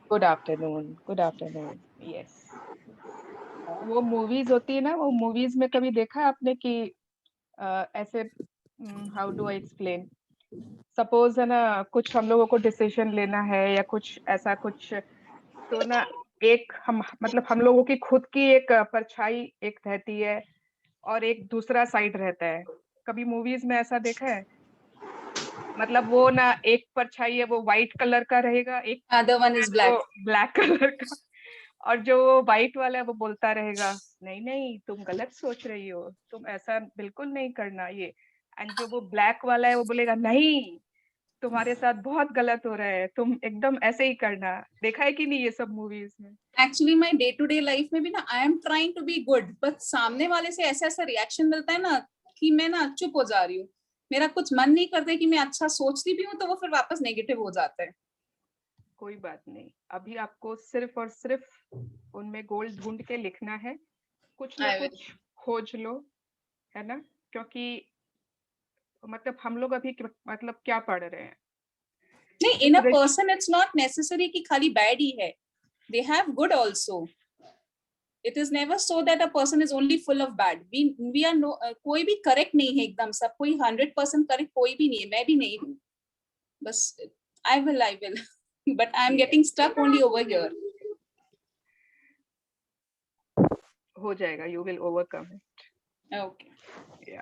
Good afternoon, good afternoon. Yes, वो movies होती है ना, वो मूवीज में कभी देखा है आपने कि ऐसे, how do I explain, suppose है ना, कुछ हम लोगों को डिसीजन लेना है या कुछ ऐसा कुछ, तो ना एक हम मतलब हम लोगों की खुद की एक परछाई एक रहती है और एक दूसरा साइड रहता है। कभी मूवीज में ऐसा देखा है? मतलब वो ना एक परछाई है वो व्हाइट कलर का रहेगा, एक Other one is वो black. ब्लैक कलर का, और जो व्हाइट वाला है वो बोलता रहेगा नहीं नहीं तुम गलत सोच रही हो, तुम ऐसा बिल्कुल नहीं करना ये। एंड जो वो ब्लैक वाला है वो बोलेगा नहीं, तुम्हारे साथ बहुत गलत हो रहा है, तुम एकदम ऐसे ही करना। देखा है कि नहीं ये सब मूवीज में? Actually, my day-to-day life में भी ना I am trying to be good, but सामने वाले से ऐसा ऐसा रिएक्शन मिलता है ना कि मैं ना चुप हो जा रही हूँ। मेरा कुछ मन नहीं करता कि मैं अच्छा सोचती भी हूँ तो वो फिर वापस नेगेटिव हो जाता है। कोई बात नहीं, अभी आपको सिर्फ और सिर्फ उनमें गोल्ड ढूंढ के लिखना है, कुछ ना I will. कुछ खोज लो, है ना? क्योंकि मतलब हम लोग अभी मतलब क्या पढ़ रहे हैं? नहीं, in a person it's not necessary कि खाली bad ही है. They have good also. It is never so that a person is only full of bad. We are no कोई भी correct नहीं है एकदम, सब कोई 100% correct कोई भी नहीं है, मैं भी नहीं हूँ. बस I will. But I am getting stuck only over here. हो जाएगा, you will overcome it. Okay. Yeah.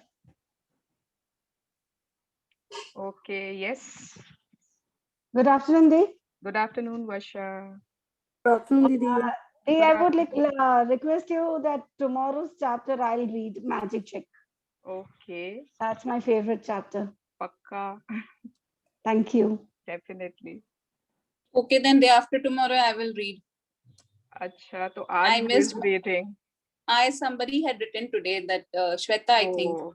Okay, yes. Good afternoon, Dee. Good afternoon, Varsha. Good afternoon, Didi. Dee, Good I would afternoon. request you that tomorrow's chapter I'll read Magic Chick. Okay, That's my favorite chapter. Pakka, Thank you. definitely. Okay, then day after tomorrow I will read. अच्छा, तो I आज who is missed. reading? Somebody had written today that Shweta, I think. Oh,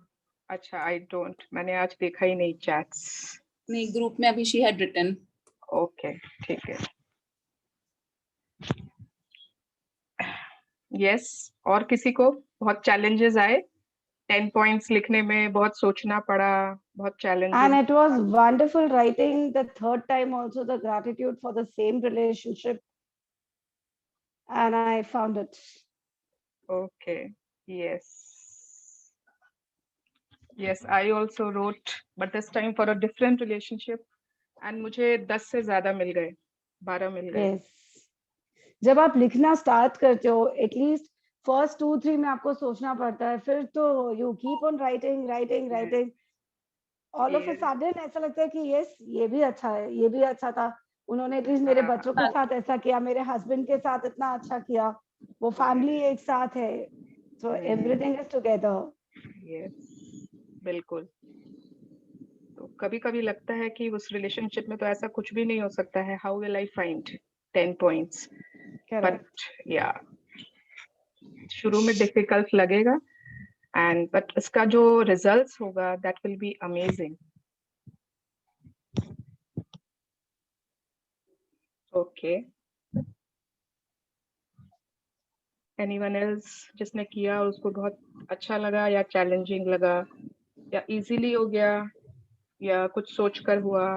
अच्छा, I don't. मैंने आज देखा ही नहीं chats. नहीं, group में अभी she had written. Okay, ठीक है. Yes, और किसी को बहुत challenges आए? 10 points लिखने में बहुत सोचना पड़ा, बहुत challenges. And it was wonderful writing the third time also the gratitude for the same relationship. And I found it. Okay, yes. Yes, I also wrote, but this time for a different relationship. And मुझे 10 से ज़्यादा मिल गए, 12 मिल गए. Yes. जब आप लिखना start करते हो एटलीस्ट फर्स्ट 2-3 में आपको सोचना पड़ता है, फिर तो you keep on writing all of a sudden ऐसा लगता है कि यस ये भी अच्छा है, ये भी अच्छा था, उन्होंने एटलीस्ट मेरे बच्चों के साथ ऐसा किया, मेरे हस्बैंड के साथ इतना अच्छा किया, वो फैमिली एक साथ है, so everything is together. Yes, बिल्कुल। तो कभी-कभी लगता है कि उस रिलेशनशिप में तो ऐसा कुछ भी नहीं हो सकता है, how will I find 10 points? But या शुरू में डिफिकल्ट लगेगा, एंड बट इसका जो रिजल्ट्स होगा that will be amazing. Okay, anyone else जिसने किया और उसको बहुत अच्छा लगा या चैलेंजिंग लगा या इजीली हो गया या कुछ सोचकर हुआ?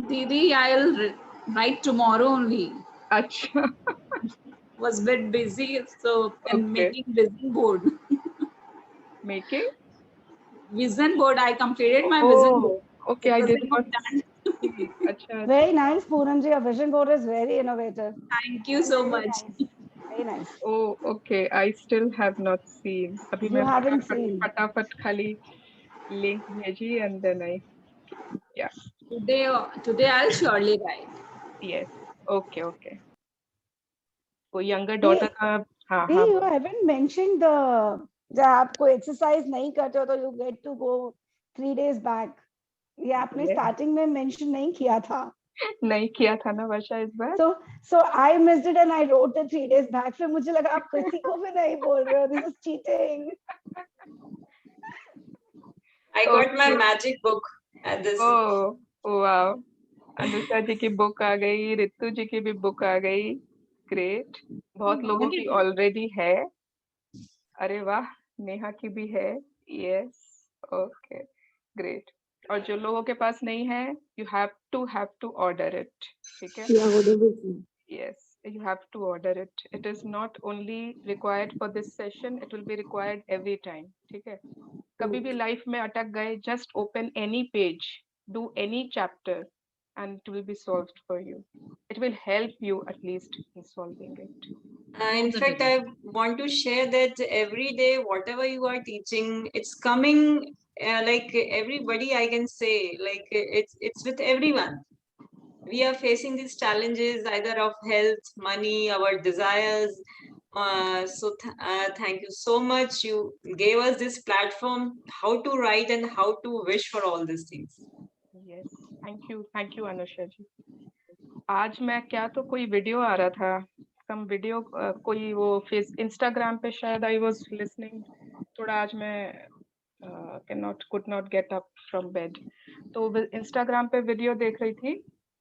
Didi, I'll write tomorrow only. अच्छा, Was a bit busy, so and Okay. making vision board. Making? Vision board. I completed my vision board. Okay, I It was did like not done. see. अच्छा, very nice Poonam ji, your vision board is very innovative. Thank you so much. Very nice. oh, okay, I still have not seen. अभी You मैं haven't seen. फटाफट खाली link भेजी and then I, yeah, Today I'll surely write. yes, okay. कोई younger Dee, daughter का, हाँ Dee, हाँ, you haven't mentioned the जब आप कोई एक्सरसाइज नहीं करते हो तो you get to go 3 days back. ये आपने Yes. स्टार्टिंग में मेंशन नहीं किया था. नहीं किया था ना वर्षा इस बार? So I missed it and I wrote the 3 days back. फिर मुझे लगा आप किसी को भी नहीं बोल रहे हो. This is cheating. I got my magic book at this. Oh, wow. Anusha जी की बुक आ गई, रितु जी की भी बुक आ गई, ग्रेट। बहुत लोगों की ऑलरेडी है। अरे वाह, नेहा की भी है, यस, ओके, ग्रेट। और जो लोगों के पास नहीं है, you have to order it. ठीक है? Yeah, whatever. Yes, you have to order it. It is not only required for this session, it will be required every time. ठीक है? कभी भी लाइफ में अटक गए, just open any page, do any chapter, and it will be solved for you. It will help you at least in solving it. In fact, I want to share that every day, whatever you are teaching, it's coming like everybody. I can say, like it's with everyone. We are facing these challenges either of health, money, our desires. Thank you so much. You gave us this platform, how to write and how to wish for all these things. Yes, thank you Anusha जी. आज मैं क्या तो कोई video आ रहा था, some video कोई वो face Instagram पे शायद I was listening. थोड़ा आज मैं could not get up from bed. तो इंस्टाग्राम पे वीडियो देख रही थी,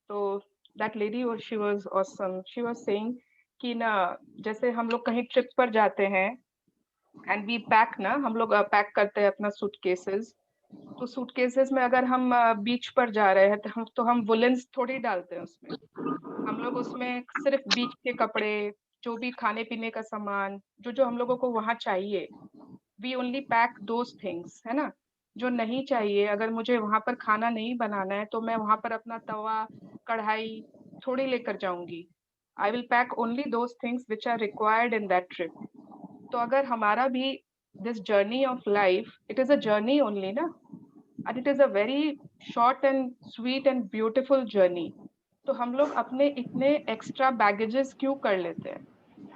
तो that lady she was awesome. She was saying कि ना जैसे हम लोग कहीं ट्रिप पर जाते हैं and we pack ना, हम लोग पैक करते हैं अपना सूटकेसेस. तो सूटकेसेस में अगर हम बीच पर जा रहे हैं तो हम वुलेंस थोड़ी डालते हैं उसमें. हम लोग उसमें सिर्फ बीच के कपड़े, जो भी खाने पीने का सामान, जो हम लोगों को वहां चाहिए, we only pack those things, है ना. जो नहीं चाहिए, अगर मुझे वहां पर खाना नहीं बनाना है तो मैं वहां पर अपना तवा, कढ़ाई थोड़ी लेकर जाऊंगी. I will pack only those things which are required in that trip. तो अगर हमारा भी this journey of life, it is a journey only ना, and it is a very short and sweet and beautiful journey. तो हम लोग अपने इतने एक्स्ट्रा बैगेजेस क्यों कर लेते हैं?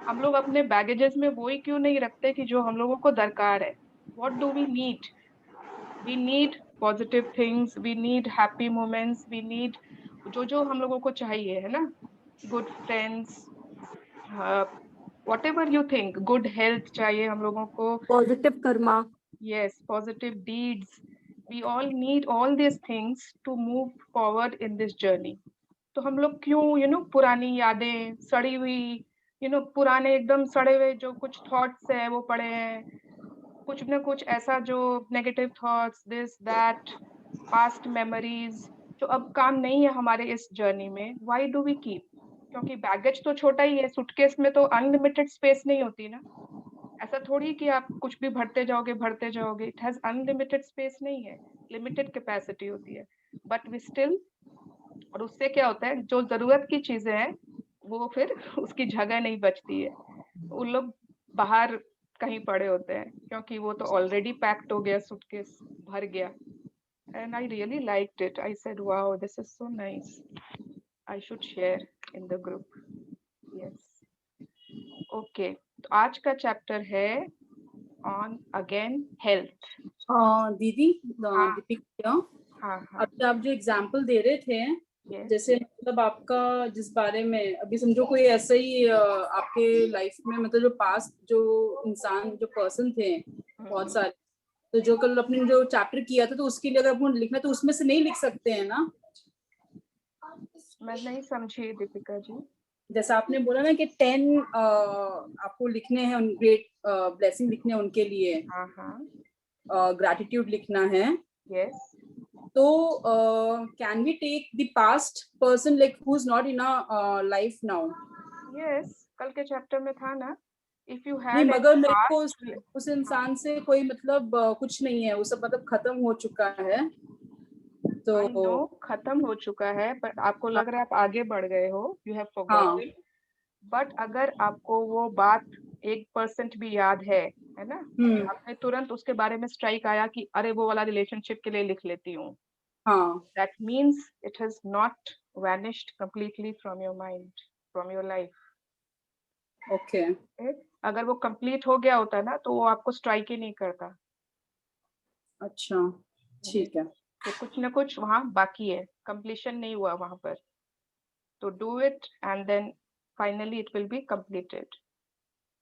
हम लोग अपने बैगेजेस में वही क्यों नहीं रखते कि जो हम लोगों को दरकार है? What do we need? We need positive things, we need happy moments, we need जो हम लोगों को चाहिए, है ना? Good friends, whatever you think, good health चाहिए हम लोगों को. Positive karma. Yes, positive deeds. We all need all these things to move forward in this journey. तो हम लोग क्यों पुरानी यादें, सड़ी हुई पुराने एकदम सड़े हुए जो कुछ थॉट्स है वो पड़े हैं, कुछ ना कुछ ऐसा जो negative thoughts, this that, past memories जो अब काम नहीं है हमारे इस जर्नी में. Why do we keep? क्योंकि बैगेज तो छोटा ही है, सूटकेस में तो अनलिमिटेड स्पेस नहीं होती ना. ऐसा थोड़ी कि आप कुछ भी भरते जाओगे. इट हैज अनलिमिटेड स्पेस नहीं है, लिमिटेड कैपेसिटी होती है. बट वी स्टिल, और उससे क्या होता है, जो जरूरत की चीजें हैं वो फिर उसकी जगह नहीं बचती है, उन लोग बाहर कहीं पड़े होते हैं क्योंकि वो तो ऑलरेडी पैक्ड हो गया, सूटकेस भर गया. And I really liked it. I said wow, this is so nice, I should share in the group. Yes, okay. तो आज का चैप्टर है ऑन अगेन हेल्थ. दीदी, हाँ. दीपिका, हाँ. अभी आप जो एग्जाम्पल दे रहे थे, Yes. जैसे मतलब आपका जिस बारे में अभी समझो कोई ऐसा ही आपके लाइफ में, मतलब जो पास्ट जो इंसान जो पर्सन थे बहुत सारे, तो जो कल अपने जो चैप्टर किया था तो उसके लिए अगर आपको लिखना तो उसमें से नहीं लिख सकते हैं ना? मैं नहीं समझी दीपिका जी. जैसा आपने बोला ना कि 10 आपको लिखने हैं, ग्रेट ब्लेसिंग लिखने हैं उनके लिए. हाँ. ग्रैटिट्यूड लिखना है. Yes. तो can we take the past person like who is not in our life now? Yes, कल के चैप्टर में था ना. If you नहीं, had मगर any मेरे को past, उस इंसान से कोई मतलब कुछ नहीं है, वो सब मतलब खत्म हो चुका है. तो I know खत्म हो चुका है, पर आपको लग रहा है आप आगे बढ़ गए हो, you have forgotten. बट अगर आपको वो बात 1% भी याद है ना, आपने तुरंत उसके बारे में स्ट्राइक आया कि अरे वो वाला रिलेशनशिप के लिए लिख लेती हूँ. That means it has not vanished completely from your mind, from your life. Okay. अगर वो कंप्लीट हो गया होता ना तो वो आपको स्ट्राइक ही नहीं करता. अच्छा, ठीक है. तो कुछ ना कुछ वहाँ बाकी है, कंप्लीशन नहीं हुआ वहाँ पर. तो do it and then finally it will be completed.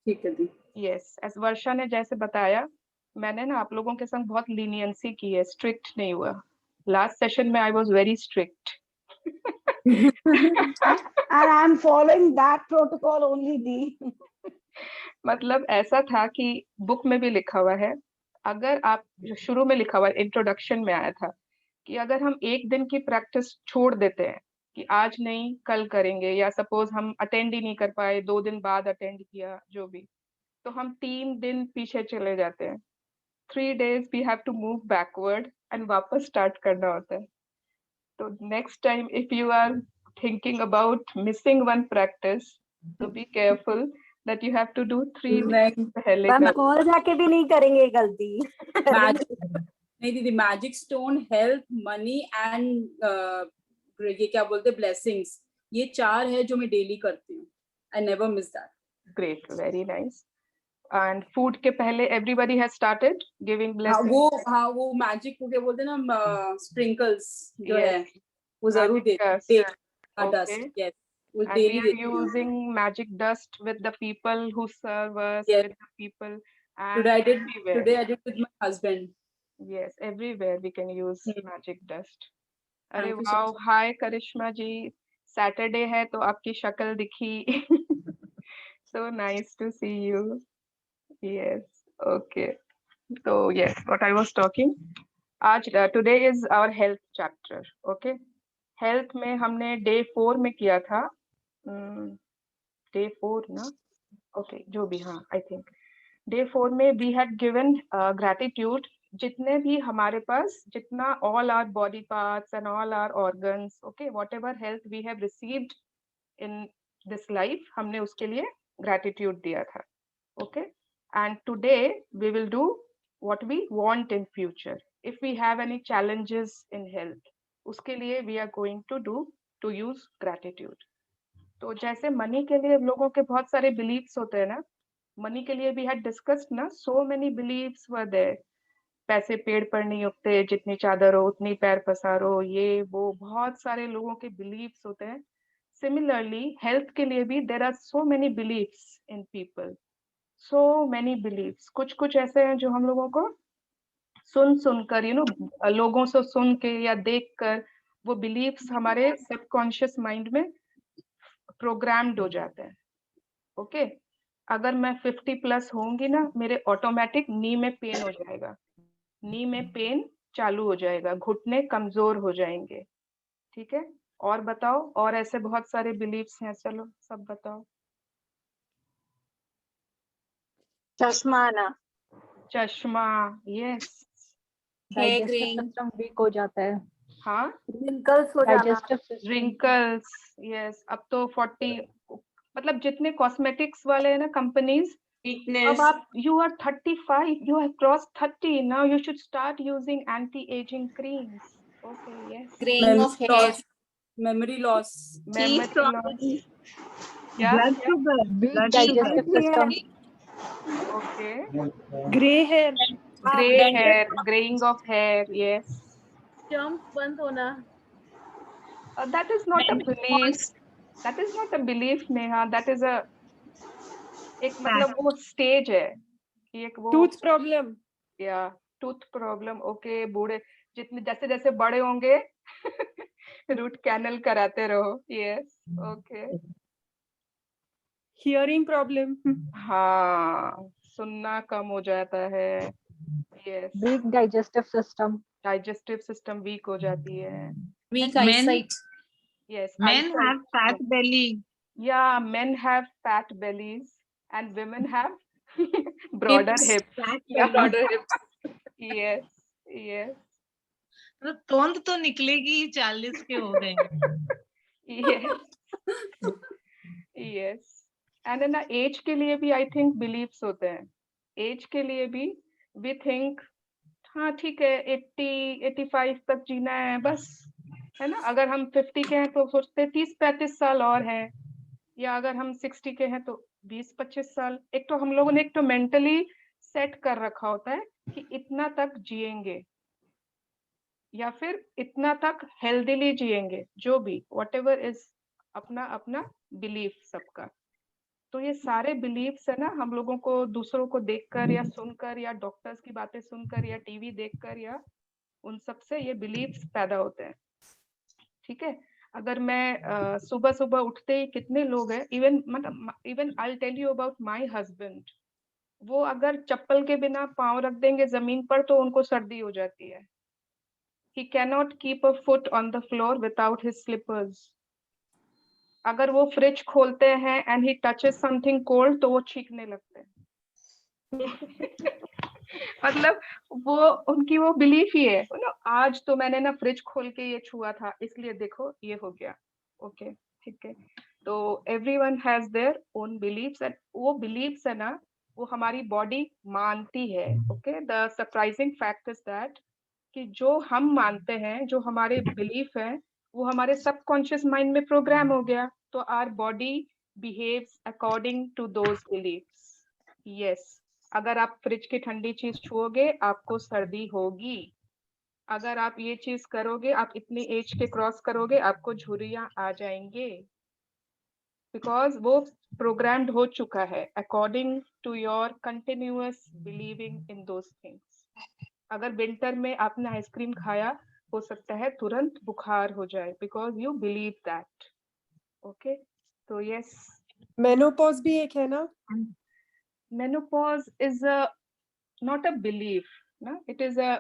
ठीक है दी. यस, एज वर्षा ने जैसे बताया, मैंने ना आप लोगों के संग बहुत लीनियंसी की है, स्ट्रिक्ट नहीं हुआ. लास्ट सेशन में I was very strict. And I'm following that protocol only, दी. मतलब ऐसा था कि बुक में भी लिखा हुआ है, अगर आप जो शुरू में लिखा हुआ इंट्रोडक्शन में आया था कि अगर हम एक दिन की प्रैक्टिस छोड़ देते हैं कि आज नहीं कल करेंगे, या सपोज हम अटेंड ही नहीं कर पाए, 2 दिन बाद अटेंड किया, जो भी, तो हम 3 दिन पीछे चले जाते हैं। 3 days we have to move backward and वापस स्टार्ट करना होता है। तो next time if you are thinking about missing one practice, so be careful that you have to do 3 days पहले हम कर। कॉल जाके भी नहीं करेंगे गलती। मैजिक नहीं दीदी, magic stone, health, money and ये क्या बोलते हैं, ब्लेसिंग्स, ये 4 है जो मैं डेली करती हूँ। I never miss that. Great, very nice. And food के पहले everybody has started giving blessing. वो मैजिक को क्या बोलते हैं ना, स्प्रिंकल्स जो Yes. है वो जरूर Magic देते dust. हैं। Dust, Okay. यस, वो And we डेली are देती हूँ। using magic dust with the people who serve us, Yes. with the people, and Today I did everywhere. with my husband. Yes, everywhere we can use Hmm. magic dust. अरे Thank you so वाह, much. हाय करिश्मा जी, Saturday है तो आपकी शक्ल दिखी। So nice to see you. Yes, okay. So yes, what I was talking. आज today is our health chapter. Okay. Health में हमने डे 4 में किया था, डे 4 ना, ओके जो भी, हाँ आई थिंक डे 4 में वी हैड गिवन ग्रैटिट्यूड, जितने भी हमारे पास, जितना all our body parts and all our organs, okay, whatever health we have received in this life, हमने उसके लिए ग्रैटिट्यूड दिया था। Okay, and today we will do what we want in future if we have any challenges in health, उसके लिए we are going to use gratitude. तो जैसे money के लिए लोगों के बहुत सारे बिलीव्स होते हैं ना, मनी के लिए वी हैड डिस्कस्ड ना, so many believes were there. पैसे पेड़ पर नहीं उगते, जितनी चादर हो उतनी पैर पसारो, ये वो बहुत सारे लोगों के बिलीव्स होते हैं। सिमिलरली हेल्थ के लिए भी there are so many believes in people, so many believes. कुछ कुछ ऐसे हैं जो हम लोगों को सुनकर, लोगों से सुन के या देख कर, वो बिलीव्स हमारे सबकॉन्शियस माइंड में प्रोग्राम्ड हो जाते हैं। ओके, अगर मैं 50+ होंगी ना, मेरे ऑटोमेटिक नी में पेन हो जाएगा, नी में पेन चालू हो जाएगा, घुटने कमजोर हो जाएंगे। ठीक है, और बताओ, और ऐसे बहुत सारे बिलीव्स हैं, चलो सब बताओ। चश्मा आना, चश्मा, यस। डाइजेस्टिव सिस्टम वीक हो जाता है, हाँ, रिंकल्स हो जाना, डाइजेस्टिव सिस्टम, रिंकल्स, यस। अब तो 40, मतलब जितने कॉस्मेटिक्स वाले हैं ना कंपनीज, अब weakness. आप you are 35, you have cross 30, now you should start using anti ageing creams. Okay, yes. Greying of hair, memory loss, memory loss, क्या Blood क्या? sugar, weak blood digestive sugar. System, okay, Gray hair, grey hair, greying of hair, yes. Jump बंद होना, that is not a belief, that is not a belief Neha, that is a, एक मतलब वो stage है कि एक वो tooth problem. या टूथ प्रॉब्लम। ओके, बूढ़े जितने जैसे जैसे बड़े होंगे रूट कैनल कराते रहो, यस। Okay, Hearing problem. हाँ, सुनना कम हो जाता है, yes. Weak digestive system, digestive system weak हो जाती है, weak Men- eyesight, yes. Men have fat belly. Yeah, men have fat bellies and women have broader hips. Fat broader hips. Yes, yes, तो तोंद तो निकलेगी ही, 40 के हो गए। yes, yes. And ना एज के लिए भी आई थिंक बिलीव्स होते हैं। एज के लिए भी वी थिंक, हाँ ठीक है, 80, 85 तक जीना है बस, है ना। अगर हम 50 के हैं तो सोचते 30-35 साल और हैं, या अगर हम 60 के हैं तो 20-25 साल। एक तो हम लोगों ने एक तो मेंटली सेट कर रखा होता है कि इतना तक जिएंगे, या फिर इतना तक हेल्दीली जिएंगे, जो भी व्हाटएवर इज, अपना अपना बिलीफ सबका। तो ये सारे बिलीफ्स है ना, हम लोगों को दूसरों को देखकर या सुनकर, या डॉक्टर्स की बातें सुनकर, या टीवी देखकर, या उन सब से ये बिलीफ्स पैदा होते हैं। ठीक है, अगर मैं सुबह सुबह उठते ही, कितने लोग हैं, इवन मतलब even I will tell you about my husband, वो अगर चप्पल के बिना पाँव रख देंगे जमीन पर तो उनको सर्दी हो जाती है। he cannot keep a foot on the floor without his slippers. अगर वो फ्रिज खोलते हैं and he touches something cold तो वो छींकने लगते हैं। मतलब वो उनकी वो बिलीफ ही है ना, आज तो मैंने ना फ्रिज खोल के ये छुआ था इसलिए देखो ये हो गया। ओके ठीक है, तो everyone has their own beliefs and वो बिलीफ्स है ना वो हमारी बॉडी मानती है। Okay, the surprising fact is that कि जो हम मानते हैं, जो हमारे बिलीफ है, वो हमारे सबकॉन्शियस माइंड में प्रोग्राम हो गया, तो our body behaves according to those beliefs. Yes, अगर आप फ्रिज की ठंडी चीज छुओगे आपको सर्दी होगी, अगर आप ये चीज करोगे, आप इतनी एज के क्रॉस करोगे आपको झुर्रियां आ जाएंगे, बिकॉज वो प्रोग्राम्ड हो चुका है according to your continuous believing in those things. अगर विंटर में आपने आइसक्रीम खाया, हो सकता है तुरंत बुखार हो जाए because you believe that. Okay, तो यस, मेनोपॉज भी एक है ना? menopause is not a belief ना, it is a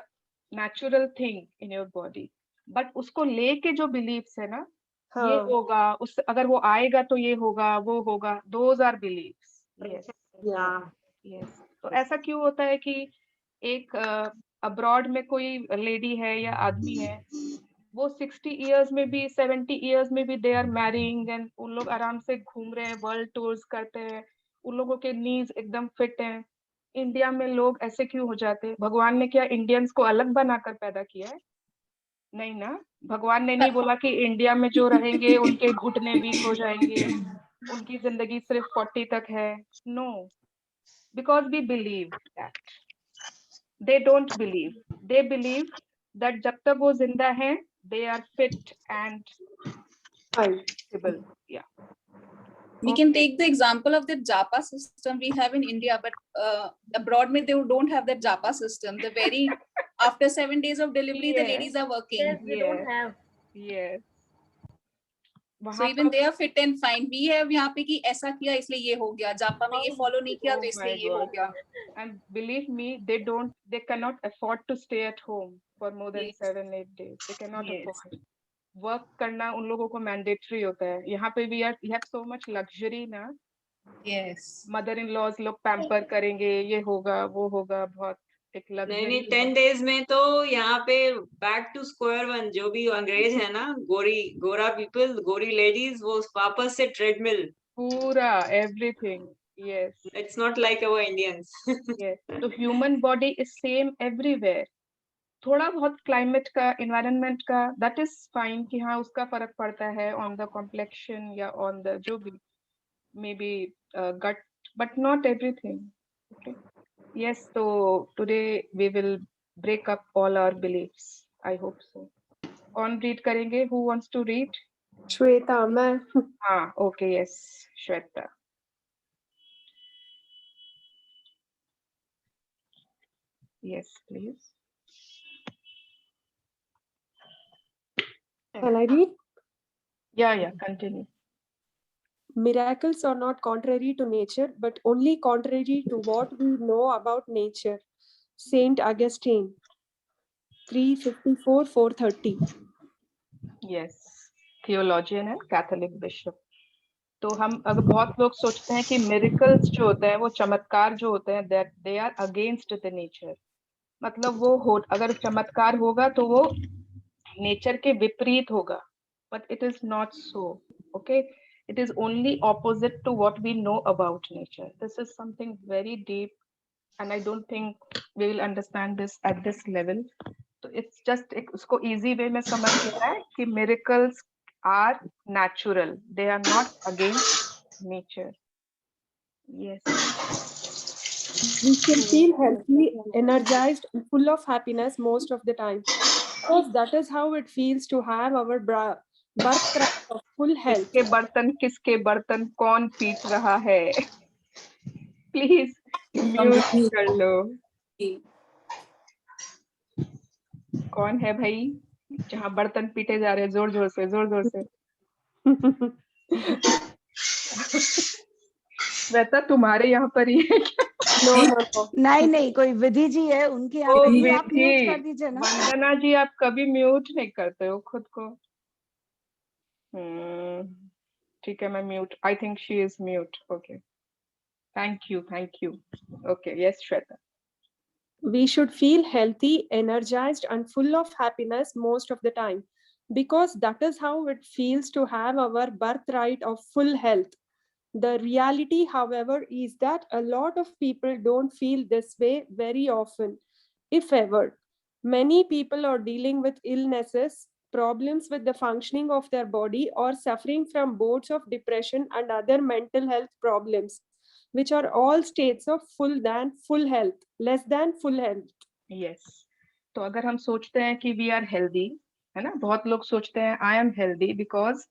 natural thing in your body, but उसको लेके जो beliefs है ना, हाँ। ये होगा, उस अगर वो आएगा तो ये होगा, वो होगा, those are beliefs। yes yes, तो ऐसा क्यों होता है कि एक अब्रॉड में कोई लेडी है या आदमी है, वो 60 इयर्स में भी 70 इयर्स में भी दे आर मैरिंग एंड उन लोग आराम से घूम रहे हैं, वर्ल्ड टूर्स करते हैं, उन लोगों के नीज एकदम फिट हैं। इंडिया में लोग ऐसे क्यों हो जाते हैं? भगवान ने क्या इंडियंस को अलग बनाकर पैदा किया है? नहीं ना, भगवान ने नहीं बोला कि इंडिया में जो रहेंगे उनके घुटने वीक हो जाएंगे, उनकी जिंदगी सिर्फ 40 तक है। No, because we believe that, they don't believe, they believe that जब तक वो जिंदा हैं they are fit and stable। yeah, We can take the example of the Japa system we have in India, but abroad they don't have that Japa system. The very after 7 days of delivery, the Yes. ladies are working. Yes, they don't have. yes, So वहाँ even पर they are fit and fine. We have यहाँ पे कि ऐसा किया इसलिए ये हो गया, जापा में ये follow नहीं किया Oh तो इसलिए my ये हो God. गया. and believe me, they cannot afford to stay at home for more than Yes. 7-8 days, they cannot Yes. afford। Work करना उन लोगों को मैंडेटरी होता है। यहाँ पे we have so much luxury ना, Yes. मदर इन लॉज लोग पैम्पर करेंगे, ये होगा वो होगा, बहुत एक नहीं लग्जरी। 10 days में तो यहाँ पे बैक टू स्क्वायर वन, जो भी अंग्रेज है ना, गोरा पीपल, गोरी लेडीज, वो वापस से ट्रेडमिल, पूरा everything. Yes, it's not like our Indians. yes, तो human body is same everywhere. थोड़ा बहुत क्लाइमेट का, एनवायरनमेंट का, दैट इज फाइन कि हाँ उसका फर्क पड़ता है ऑन द कॉम्प्लेक्शन या ऑन द जो भी may be gut, but not everything. Okay, yes, तो today we will break up all our beliefs, I hope so. कौन रीड करेंगे? Who wants to read? Shweta, मैं। हाँ, okay, yes, Shweta. Yes, please. Can I read? Yeah, continue. Miracles are not contrary to nature, but only contrary to what we know about nature. Saint Augustine, 354-430. Yes, theologian and Catholic bishop. तो हम अगर बहुत लोग सोचते हैं कि miracles जो होते हैं, वो चमत्कार जो होते हैं, that they are against the nature, मतलब वो हो, अगर चमत्कार होगा तो वो नेचर के विपरीत होगा, but it is not so। okay, it is only opposite to what we know about nature। this is something very deep and I don't think we will understand this at this level। तो it's just एक उसको easy way में समझ लेना है कि miracles are natural, they are not against nature। yes, We can feel healthy, energized, and full of happiness most of the time, because that is how it feels to have our birthright of full health. किसके बर्तन कौन पीट रहा है? Please mute कर लो। कौन है भाई जहाँ बर्तन पीटे जा रहे हैं जोर जोर से, जोर जोर से? वैसा तुम्हारे यहाँ पर ही है क्या? No. नहीं नहीं, कोई विधि जी है उनके यहाँ ओ पे भी आप म्यूट कर विधि, दीजिए ना। वंदना जी आप कभी म्यूट नहीं करते हो खुद को। ठीक है, मैं mute, I think she is mute, okay, thank you, okay, yes Shweta. We should feel healthy, energized, and full of happiness most of the time, because that is how it feels to have our birthright of full health. The reality, however, is that a lot of people don't feel this way very often, if ever. Many people are dealing with illnesses, problems with the functioning of their body, or suffering from bouts of depression and other mental health problems, which are all states of full health, less than full health. Yes, तो अगर हम सोचते हैं कि we are healthy, है ना, बहुत लोग सोचते हैं I am healthy because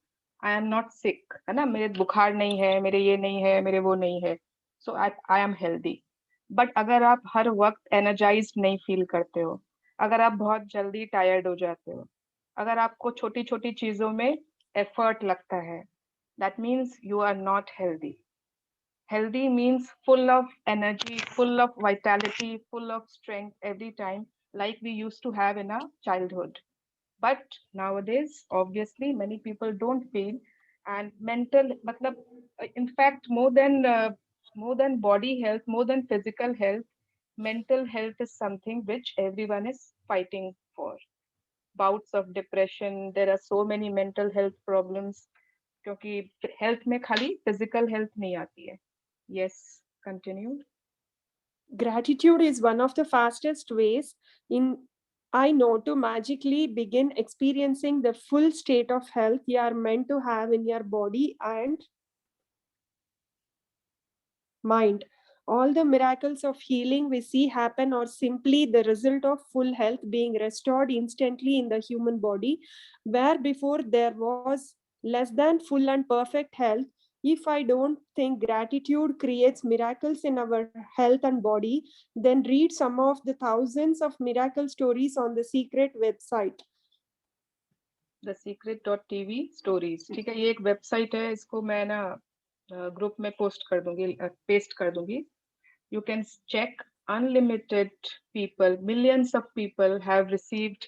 I am not sick, है ना, मेरे बुखार नहीं है, मेरे ये नहीं है, मेरे वो नहीं है, सो आई एम हेल्दी। बट अगर आप हर वक्त एनर्जाइज नहीं फील करते हो, अगर आप बहुत जल्दी टायर्ड हो जाते हो, अगर आपको छोटी छोटी चीजों में एफर्ट लगता है, that means you are not healthy. Healthy means full of energy, full of vitality, full of strength every time, like we used to have in our childhood. But nowadays, obviously, many people don't feel, and mental, matlab, in fact, more than body health, more than physical health, mental health is something which everyone is fighting for. Bouts of depression, there are so many mental health problems, क्योंकि health में खाली physical health नहीं आती है। Yes, continue. Gratitude is one of the fastest ways in I know to magically begin experiencing the full state of health you are meant to have in your body and mind. All the miracles of healing we see happen are simply the result of full health being restored instantly in the human body, where before there was less than full and perfect health. If I don't think gratitude creates miracles in our health and body, then read some of the thousands of miracle stories on the secret website. thesecret.tv stories, ठीक है, ये एक website है, इसको मैं ना group में post कर दूंगी, पेस्ट कर दूंगी। You can check, unlimited people, millions of people have received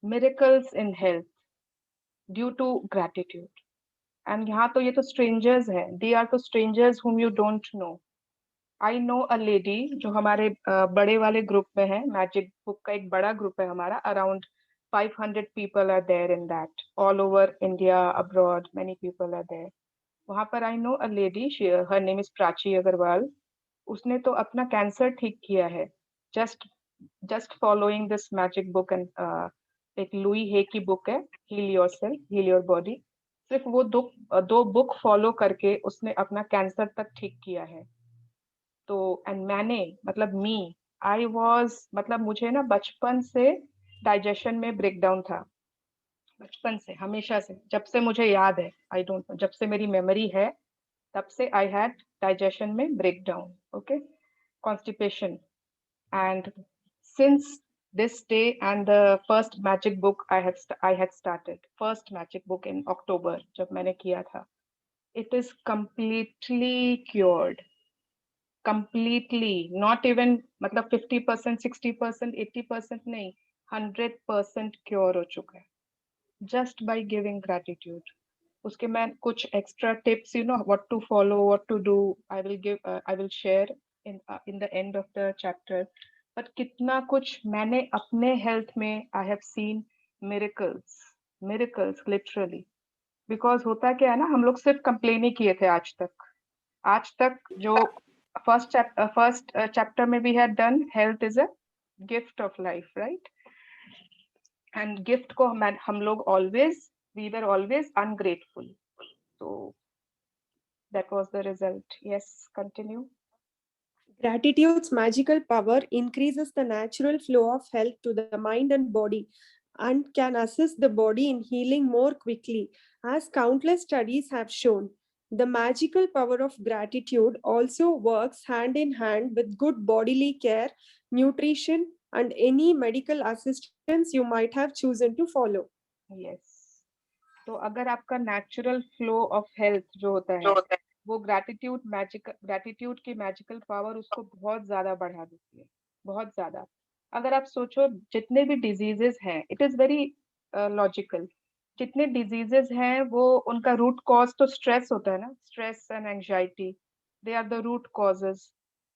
miracles in health due to gratitude. And यहाँ तो ये तो strangers हैं, they are the strangers whom you don't know. I know a lady जो हमारे बड़े वाले ग्रुप में है, मैजिक बुक का एक बड़ा ग्रुप है हमारा, around 500 people are there in that, all over India, abroad, many people are there. वहाँ पर I know a lady, her name is Prachi Agarwal, उसने तो अपना कैंसर ठीक किया है, just following this magic book and एक लुई हे की बुक है, heal yourself, heal your body, सिर्फ वो दो बुक फॉलो करके उसने अपना कैंसर तक ठीक किया है। तो एंड मैंने, मतलब मी, आई वॉज, मतलब मुझे ना बचपन से डाइजेशन में ब्रेकडाउन था, बचपन से, हमेशा से, जब से मुझे याद है, आई डोंट नो, जब से मेरी मेमोरी है तब से आई हैड डाइजेशन में breakdown, okay, constipation. And since this day and the first magic book I had started, first magic book in October जब मैंने किया था, it is completely cured, completely, not even, मतलब 50%, 60%, 80% नहीं, 100% क्योर हो चुका है, just by giving gratitude. उसके मैं कुछ extra tips, you know, what to follow, what to do, I will give, I will share in the end of the chapter. But कितना कुछ मैंने अपने health में I have seen miracles literally. Because होता क्या है ना, हम लोग सिर्फ complain ही किए थे आज तक जो first chapter में we had done, health is a gift of life, right? And gift को हम लोग always, we were always ungrateful. So that was the result. Yes, continue. Gratitude's magical power increases the natural flow of health to the mind and body and can assist the body in healing more quickly, as countless studies have shown. The magical power of gratitude also works hand in hand with good bodily care, nutrition, and any medical assistance you might have chosen to follow. Yes. तो अगर आपका natural flow of health जो होता है, वो gratitude की magical power उसको बहुत ज्यादा बढ़ा देती है, बहुत ज्यादा। अगर आप सोचो जितने भी डिजीजेस हैं, इट इज वेरी लॉजिकल, जितने डिजीजेस हैं वो उनका रूट कॉज तो स्ट्रेस होता है ना, stress and anxiety, they are the root causes.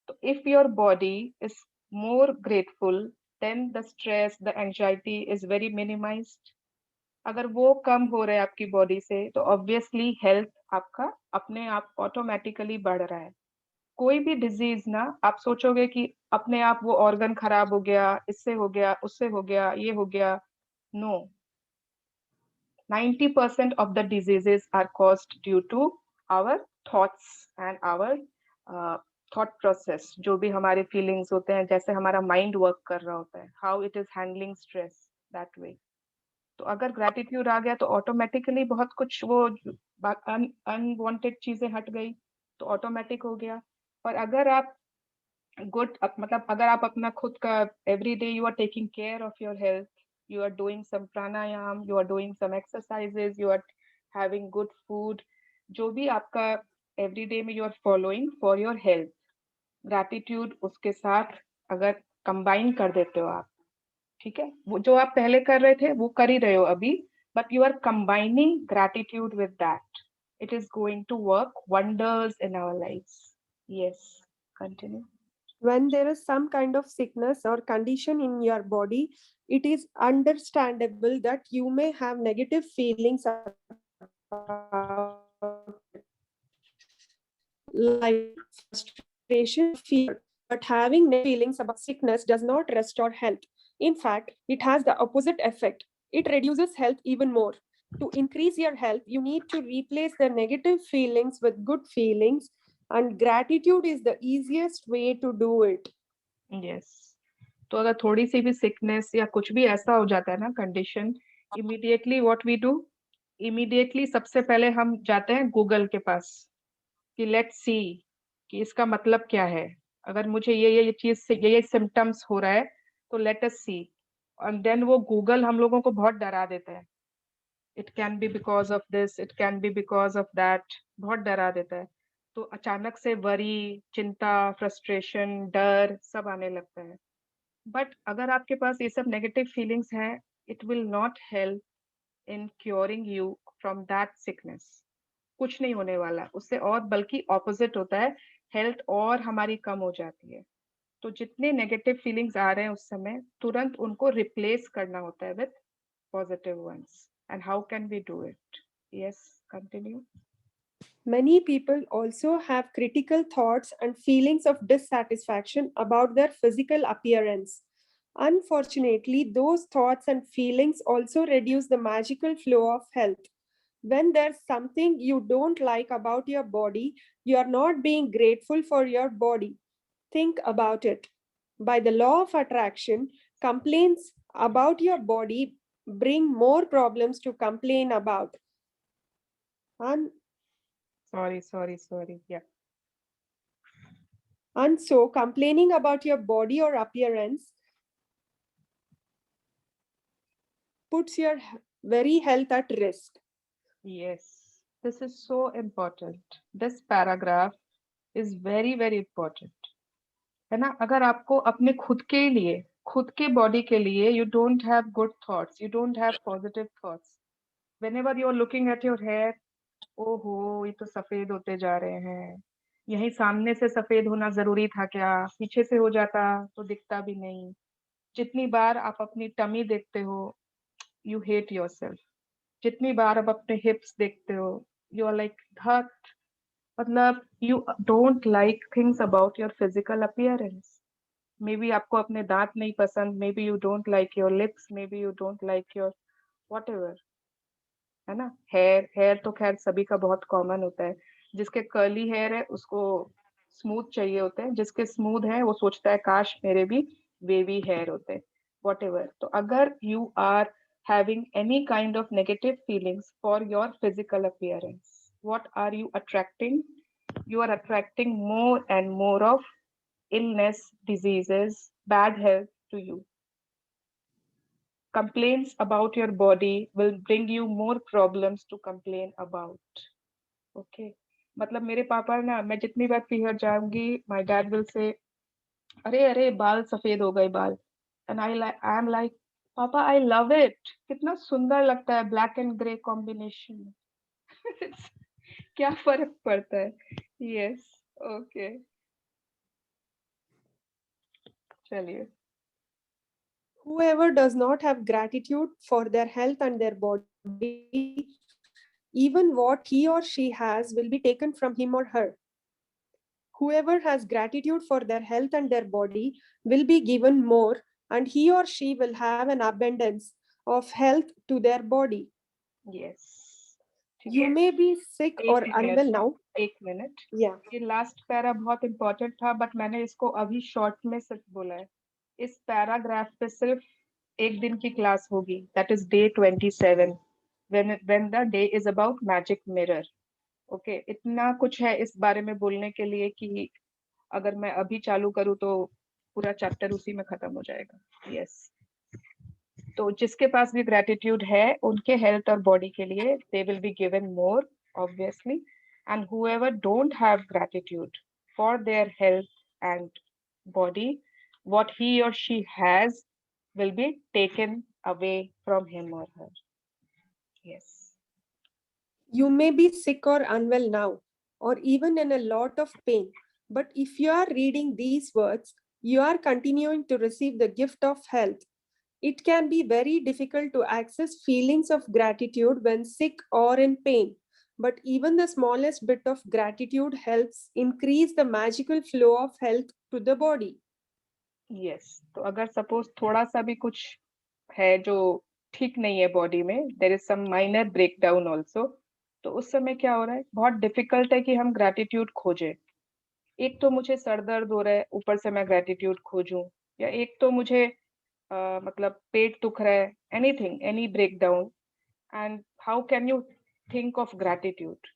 तो if your body is more grateful, then the stress, the anxiety is very minimized. अगर वो कम हो रहा है आपकी बॉडी से, तो ऑब्वियसली हेल्थ आपका अपने आप ऑटोमेटिकली बढ़ रहा है। कोई भी डिजीज ना, आप सोचोगे कि अपने आप वो ऑर्गन खराब हो गया, इससे हो गया, उससे हो गया, ये हो गया, no. 90% of the diseases are caused due to our thoughts and our thought process। जो भी हमारे फीलिंग्स होते हैं, जैसे हमारा माइंड वर्क कर रहा होता है, how it is handling stress, that way. तो अगर ग्रैटिट्यूड आ गया तो ऑटोमेटिकली बहुत कुछ वो अनवांटेड चीजें हट गई, तो ऑटोमेटिक हो गया। और अगर आप मतलब अगर आप अपना खुद का every day you are taking care of your health, you are doing some pranayam, you are doing some exercises, you are having good food, जो भी आपका everyday में you are following for your health, gratitude उसके साथ अगर combine कर देते हो आप, ठीक है, वो जो आप पहले कर रहे थे वो कर ही रहे हो अभी, but you are combining gratitude with that, it is going to work wonders in our lives. Yes, continue. When there is some kind of sickness or condition in your body, it is understandable that you may have negative feelings about like frustration, fear. But having negative feelings about sickness does not restore health. In fact, it has the opposite effect. It reduces health even more. To increase your health, you need to replace the negative feelings with good feelings, and gratitude is the easiest way to do it. Yes. तो अगर थोड़ी सी भी sickness या कुछ भी ऐसा हो जाता है ना condition, immediately what we do, immediately सबसे पहले हम जाते हैं गूगल के पास कि लेट्स सी कि इसका मतलब क्या है। अगर मुझे ये चीज से ये सिम्टम्स हो रहा है, तो let us see. And then वो गूगल हम लोगों को बहुत डरा देता है, it can be because of this, it can be because of that, बहुत डरा देता है। तो अचानक से वरी, चिंता, फ्रस्ट्रेशन, डर सब आने लगता है। बट अगर आपके पास ये सब नेगेटिव फीलिंग्स हैं, it will not help in curing you from that sickness. कुछ नहीं होने वाला उससे, और बल्कि ऑपोजिट होता है, हेल्थ और हमारी कम हो जाती है। तो जितने नेगेटिव फीलिंग्स आ रहे हैं उस समय, तुरंत उनको रिप्लेस करना होता है with positive ones. And how can we do it? Yes, continue. Many people also have critical thoughts and feelings of dissatisfaction about their physical appearance. Unfortunately, those thoughts and feelings also reduce the magical flow of health. When there's something you don't like about your body, you are not being grateful for your body. Think about it. By the law of attraction, complaints about your body bring more problems to complain about. And Sorry. Yeah. And so, complaining about your body or appearance puts your very health at risk. Yes, this is so important. This paragraph is very, very important. है ना? अगर आपको अपने खुद के लिए, खुद के बॉडी के लिए, you don't have good thoughts, you don't have positive thoughts. Whenever you are looking at your hair, ओहो ये तो सफेद होते जा रहे हैं, यही सामने से सफेद होना जरूरी था क्या, पीछे से हो जाता तो दिखता भी नहीं। जितनी बार आप अपनी टमी देखते हो, यू हेट योरसेल्फ। जितनी बार आप अपने हिप्स देखते हो, यू आर लाइक धत, मतलब you don't like things about your physical appearance. May be आपको अपने दांत नहीं पसंद, may be you don't like your lips, may be you don't like your what ever, है ना? हेयर तो खैर सभी का बहुत कॉमन होता है। जिसके कर्ली हेयर है उसको स्मूथ चाहिए होते हैं, जिसके स्मूथ है वो सोचता है काश मेरे भी वेवी हेयर होते, वॉट एवर। तो अगर you are having any kind of negative feelings for your physical appearance, what are you attracting? You are attracting more and more of illness, diseases, bad health to you. Complaints about your body will bring you more problems to complain about. Okay. मतलब मेरे पापा ना, मैं जितनी बार पीहर जाऊंगी, my dad will say, अरे अरे बाल सफेद हो गए बाल, एंड आई एम लाइक, पापा आई लव इट, कितना सुंदर लगता है ब्लैक एंड ग्रे कॉम्बिनेशन। क्या फर्क पड़ता है। यस, ओके, चलिए। Whoever does not have gratitude for their health and their body, even what he or she has will be taken from him or her. Whoever has gratitude for their health and their body will be given more, and he or she will have an abundance of health to their body. Yes, ठीक You है। may be sick or एक unwell minute, now. एक minute, Yeah. ये last para बहुत important था, but मैंने इसको अभी शॉर्ट में सिर्फ बोला है। इस पैराग्राफ पे सिर्फ एक दिन की क्लास होगी, that is day 27, when the day is about magic mirror. Okay, इतना कुछ है इस बारे में बोलने के लिए कि अगर मैं अभी चालू करूँ तो पूरा चैप्टर उसी में खत्म हो जाएगा। यस, तो जिसके पास भी ग्रेटिट्यूड है उनके हेल्थ और बॉडी के लिए, they will be given more obviously, and whoever don't have gratitude for their health and body, what he or she has will be taken away from him or her. Yes. You may be sick or unwell now, or even in a lot of pain. But if you are reading these words, you are continuing to receive the gift of health. It can be very difficult to access feelings of gratitude when sick or in pain. But even the smallest bit of gratitude helps increase the magical flow of health to the body. Yes, तो अगर suppose थोड़ा सा भी कुछ है जो ठीक नहीं है बॉडी में, there is some minor breakdown also, तो उस समय क्या हो रहा है, बहुत डिफिकल्ट है कि हम ग्रैटिट्यूड खोजें। एक तो मुझे सर दर्द हो रहा है, ऊपर से मैं ग्रैटिट्यूड खोजूं, या एक तो मुझे मतलब पेट दुख रहा है, anything, any breakdown, and how can you think of gratitude.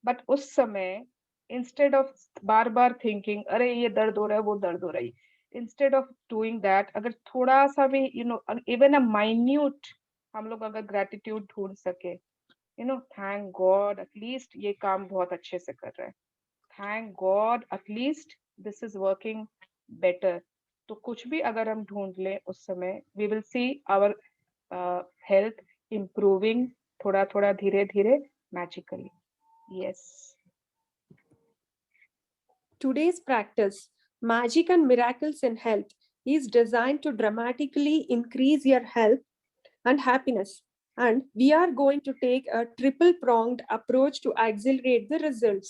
But उस समय instead of bar bar thinking अरे ये दर्द हो रहा है, वो दर्द हो रही, इंस्टेड ऑफ डूइंग दैट, अगर थोड़ा सा भी इवन अ माइन्यूट हम लोग अगर ग्रेटिट्यूड ढूंढ सके, थैंक गॉड एटलीस्ट ये काम बहुत अच्छे से कर रहा है, thank God at least this is working better, तो कुछ भी अगर हम ढूंढ लें उस समय, we will see our health improving, थोड़ा थोड़ा धीरे धीरे magically. Yes. Today's practice, Magic and Miracles in Health, is designed to dramatically increase your health and happiness. And we are going to take a triple pronged approach to accelerate the results.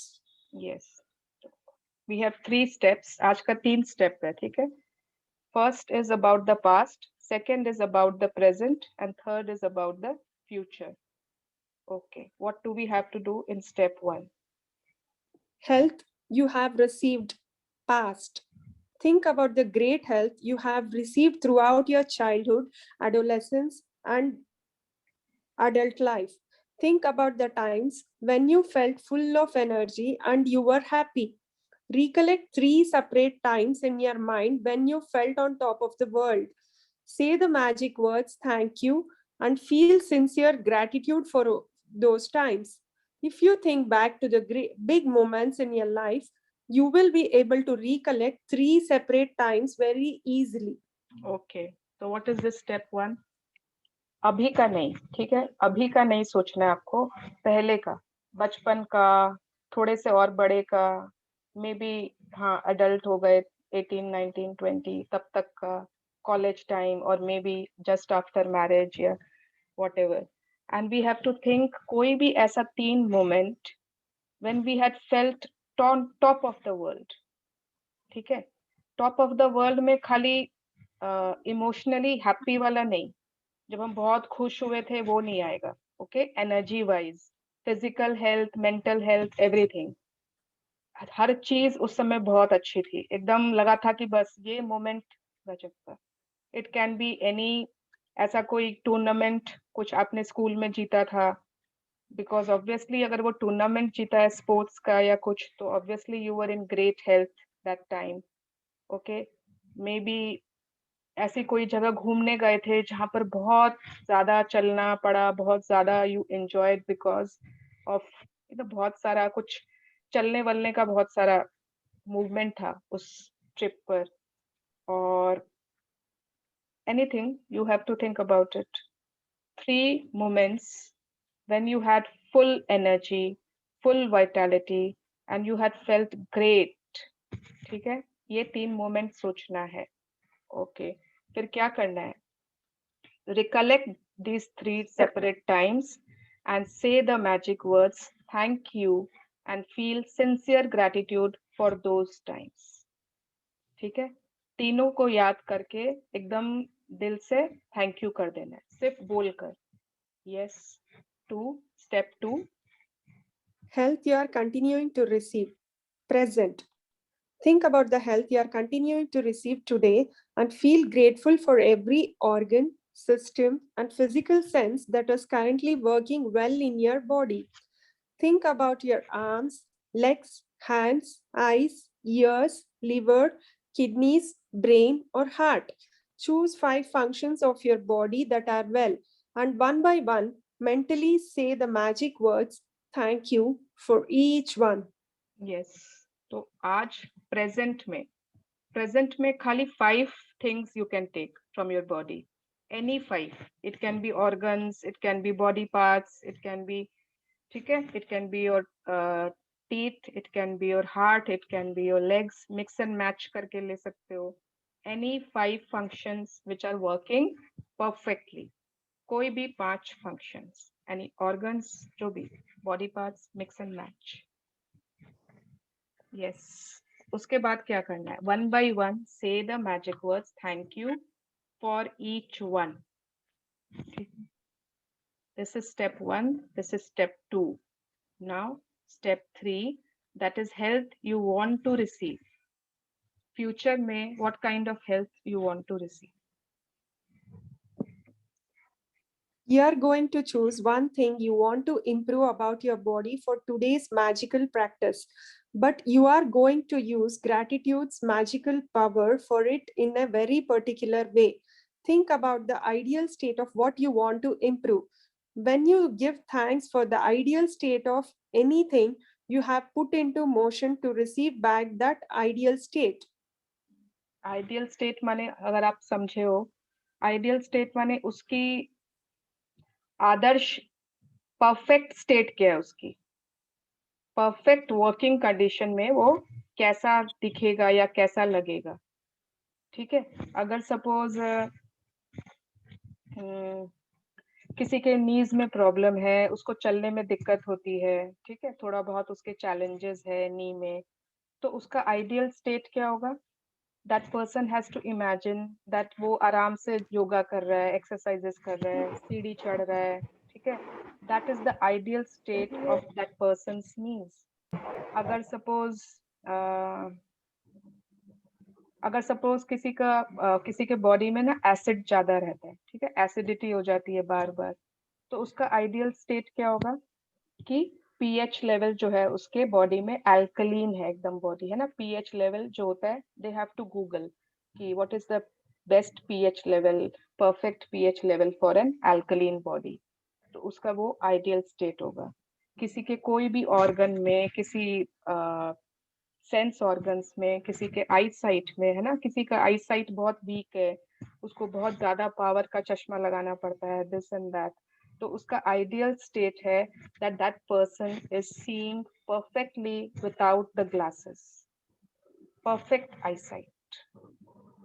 Yes. We have 3 steps. आज का 3 step है, ठीक है? First is about the past, second is about the present, and third is about the future. Okay, what do we have to do in step 1? Health you have received past. Think about the great health you have received throughout your childhood, adolescence, and adult life. Think about the times when you felt full of energy and you were happy. Recollect 3 separate times in your mind when you felt on top of the world. Say the magic words thank you and feel sincere gratitude for those times. If you think back to the big moments in your life, you will be able to recollect 3 separate times very easily. Okay, so what is this step 1? अभी का नहीं, ठीक है? अभी का नहीं सोचना है आपको, पहले का, बचपन का, थोड़े से और बड़े का, मे बी हाँ एडल्ट हो गए 18, 19, 20 तब तक का, कॉलेज टाइम, और may be just after marriage या whatever. And we have to think कोई भी ऐसा 3 moment when we had felt top of the world, ठीक है? टॉप ऑफ द वर्ल्ड में खाली इमोशनली हैप्पी वाला नहीं, जब हम बहुत खुश हुए थे वो नहीं आएगा, okay? Energy wise, physical health, mental health, everything, हर चीज उस समय बहुत अच्छी थी, एकदम लगा था कि बस ये मोमेंट गजब का। इट कैन बी एनी, ऐसा कोई टूर्नामेंट कुछ आपने स्कूल में जीता था, बिकॉज ऑब्वियसली अगर वो टूर्नामेंट जीता है स्पोर्ट्स का या कुछ, तो obviously you were in great health that time, okay? May be ऐसी कोई जगह घूमने गए थे जहां पर बहुत ज्यादा चलना पड़ा, बहुत ज्यादा यू एंजॉयड बिकॉज ऑफ बहुत सारा कुछ चलने वलने का बहुत सारा मूवमेंट था उस ट्रिप पर, और anything you have to think about it. 3 moments when you had full energy, full vitality, and you had felt great. ठीक है, ये 3 मोमेंट सोचना है. ओके, फिर क्या करना है? Recollect these 3 separate times and say the magic words thank you and feel sincere gratitude for those times. ठीक है, तीनों को याद करके एकदम दिल से थैंक यू कर देना है, सिर्फ बोलकर. Yes. 2 step 2. Health you are continuing to receive. Present. Think about the health you are continuing to receive today and feel grateful for every organ, system, and physical sense that is currently working well in your body. Think about your arms, legs, hands, eyes, ears, liver, kidneys, brain, or heart. Choose 5 functions of your body that are well, and one by one, mentally say the magic words, thank you, for each one. Yes. तो आज present में खाली 5 things you can take from your body. Any 5. It can be organs, it can be body parts, it can be, ठीक है, it can be your teeth, it can be your heart, it can be your legs, mix and match करके ले सकते हो. Any 5 functions which are working perfectly. कोई भी 5 functions, any organs, जो भी body parts, mix and match. Yes. उसके बाद क्या करना है? One by one, say the magic words thank you for each one. This is step 1. This is step 2. Now, step 3, that is health you want to receive. Future में, what kind of health you want to receive? You are going to choose one thing you want to improve about your body for today's magical practice, but you are going to use gratitude's magical power for it in a very particular way. Think about the ideal state of what you want to improve. When you give thanks for the ideal state of anything, you have put into motion to receive back that ideal state. Ideal state माने, अगर आप समझे हो, ideal state माने उसकी आदर्श perfect state क्या है, उसकी परफेक्ट वर्किंग कंडीशन में वो कैसा दिखेगा या कैसा लगेगा. ठीक है, अगर सपोज किसी के नीज में प्रॉब्लम है, उसको चलने में दिक्कत होती है, ठीक है, थोड़ा बहुत उसके चैलेंजेस है नी में, तो उसका आइडियल स्टेट क्या होगा? That person has to imagine that वो आराम से योगा कर रहा है, एक्सरसाइजेस कर रहा है, सीढ़ी चढ़ रहा है, ठीक है. That is the ideal state of that persons needs. अगर सपोज किसी के बॉडी में ना एसिड ज्यादा रहता है, ठीक है, एसिडिटी हो जाती है बार बार, तो उसका आइडियल स्टेट क्या होगा कि पीएच लेवल जो है उसके बॉडी में अल्कलीन है, एकदम बॉडी है ना. पीएच लेवल जो होता है, दे हैव टू गूगल कि what is the best pH level, perfect pH level for an alkaline body. तो उसका वो आइडियल स्टेट होगा. किसी के कोई भी ऑर्गन में, किसी सेंस ऑर्गन्स में, किसी के आई साइट में, है ना, किसी का आई साइट बहुत वीक है, उसको बहुत ज्यादा पावर का चश्मा लगाना पड़ता है, दिस एंड दैट, तो उसका आइडियल स्टेट है that that person is seeing perfectly without the glasses, perfect I site.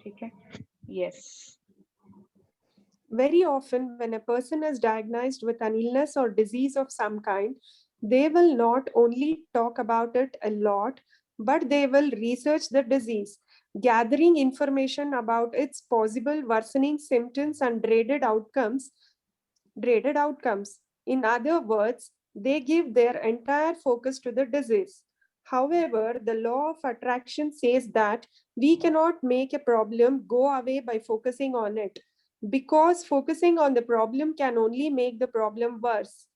ठीक है. Yes. Very often, when a person is diagnosed with an illness or disease of some kind, they will not only talk about it a lot, but they will research the disease, gathering information about its possible worsening symptoms and dreaded outcomes. In other words, they give their entire focus to the disease. However, the law of attraction says that we cannot make a problem go away by focusing on it, because focusing on the problem can only make the problem worse.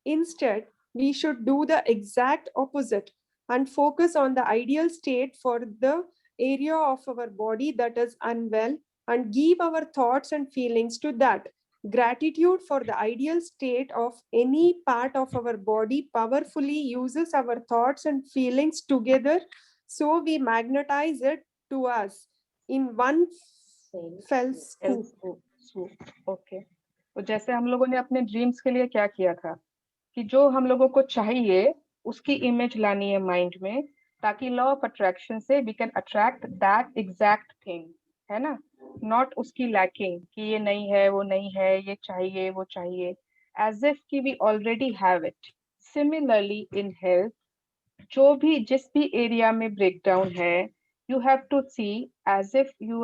Instead, we should do the exact opposite and focus on the ideal state for the area of our body that is unwell and give our thoughts and feelings to that. Gratitude for the ideal state of any part of our body powerfully uses our thoughts and feelings together, so we magnetize it to us in one fell swoop. Okay, तो जैसे हम लोगों ने अपने dreams के लिए क्या किया था कि जो हम लोगों को चाहिए उसकी इमेज लानी है माइंड में, ताकि लॉ ऑफ अट्रैक्शन से we can attract that exact thing, है ना, नॉट उसकी लैकिंग कि ये नहीं है, वो नहीं है, ये चाहिए, वो चाहिए, एज इफ कि we already have it. Similarly in health, जो भी जिस भी एरिया में ब्रेकडाउन है, you have to see as if you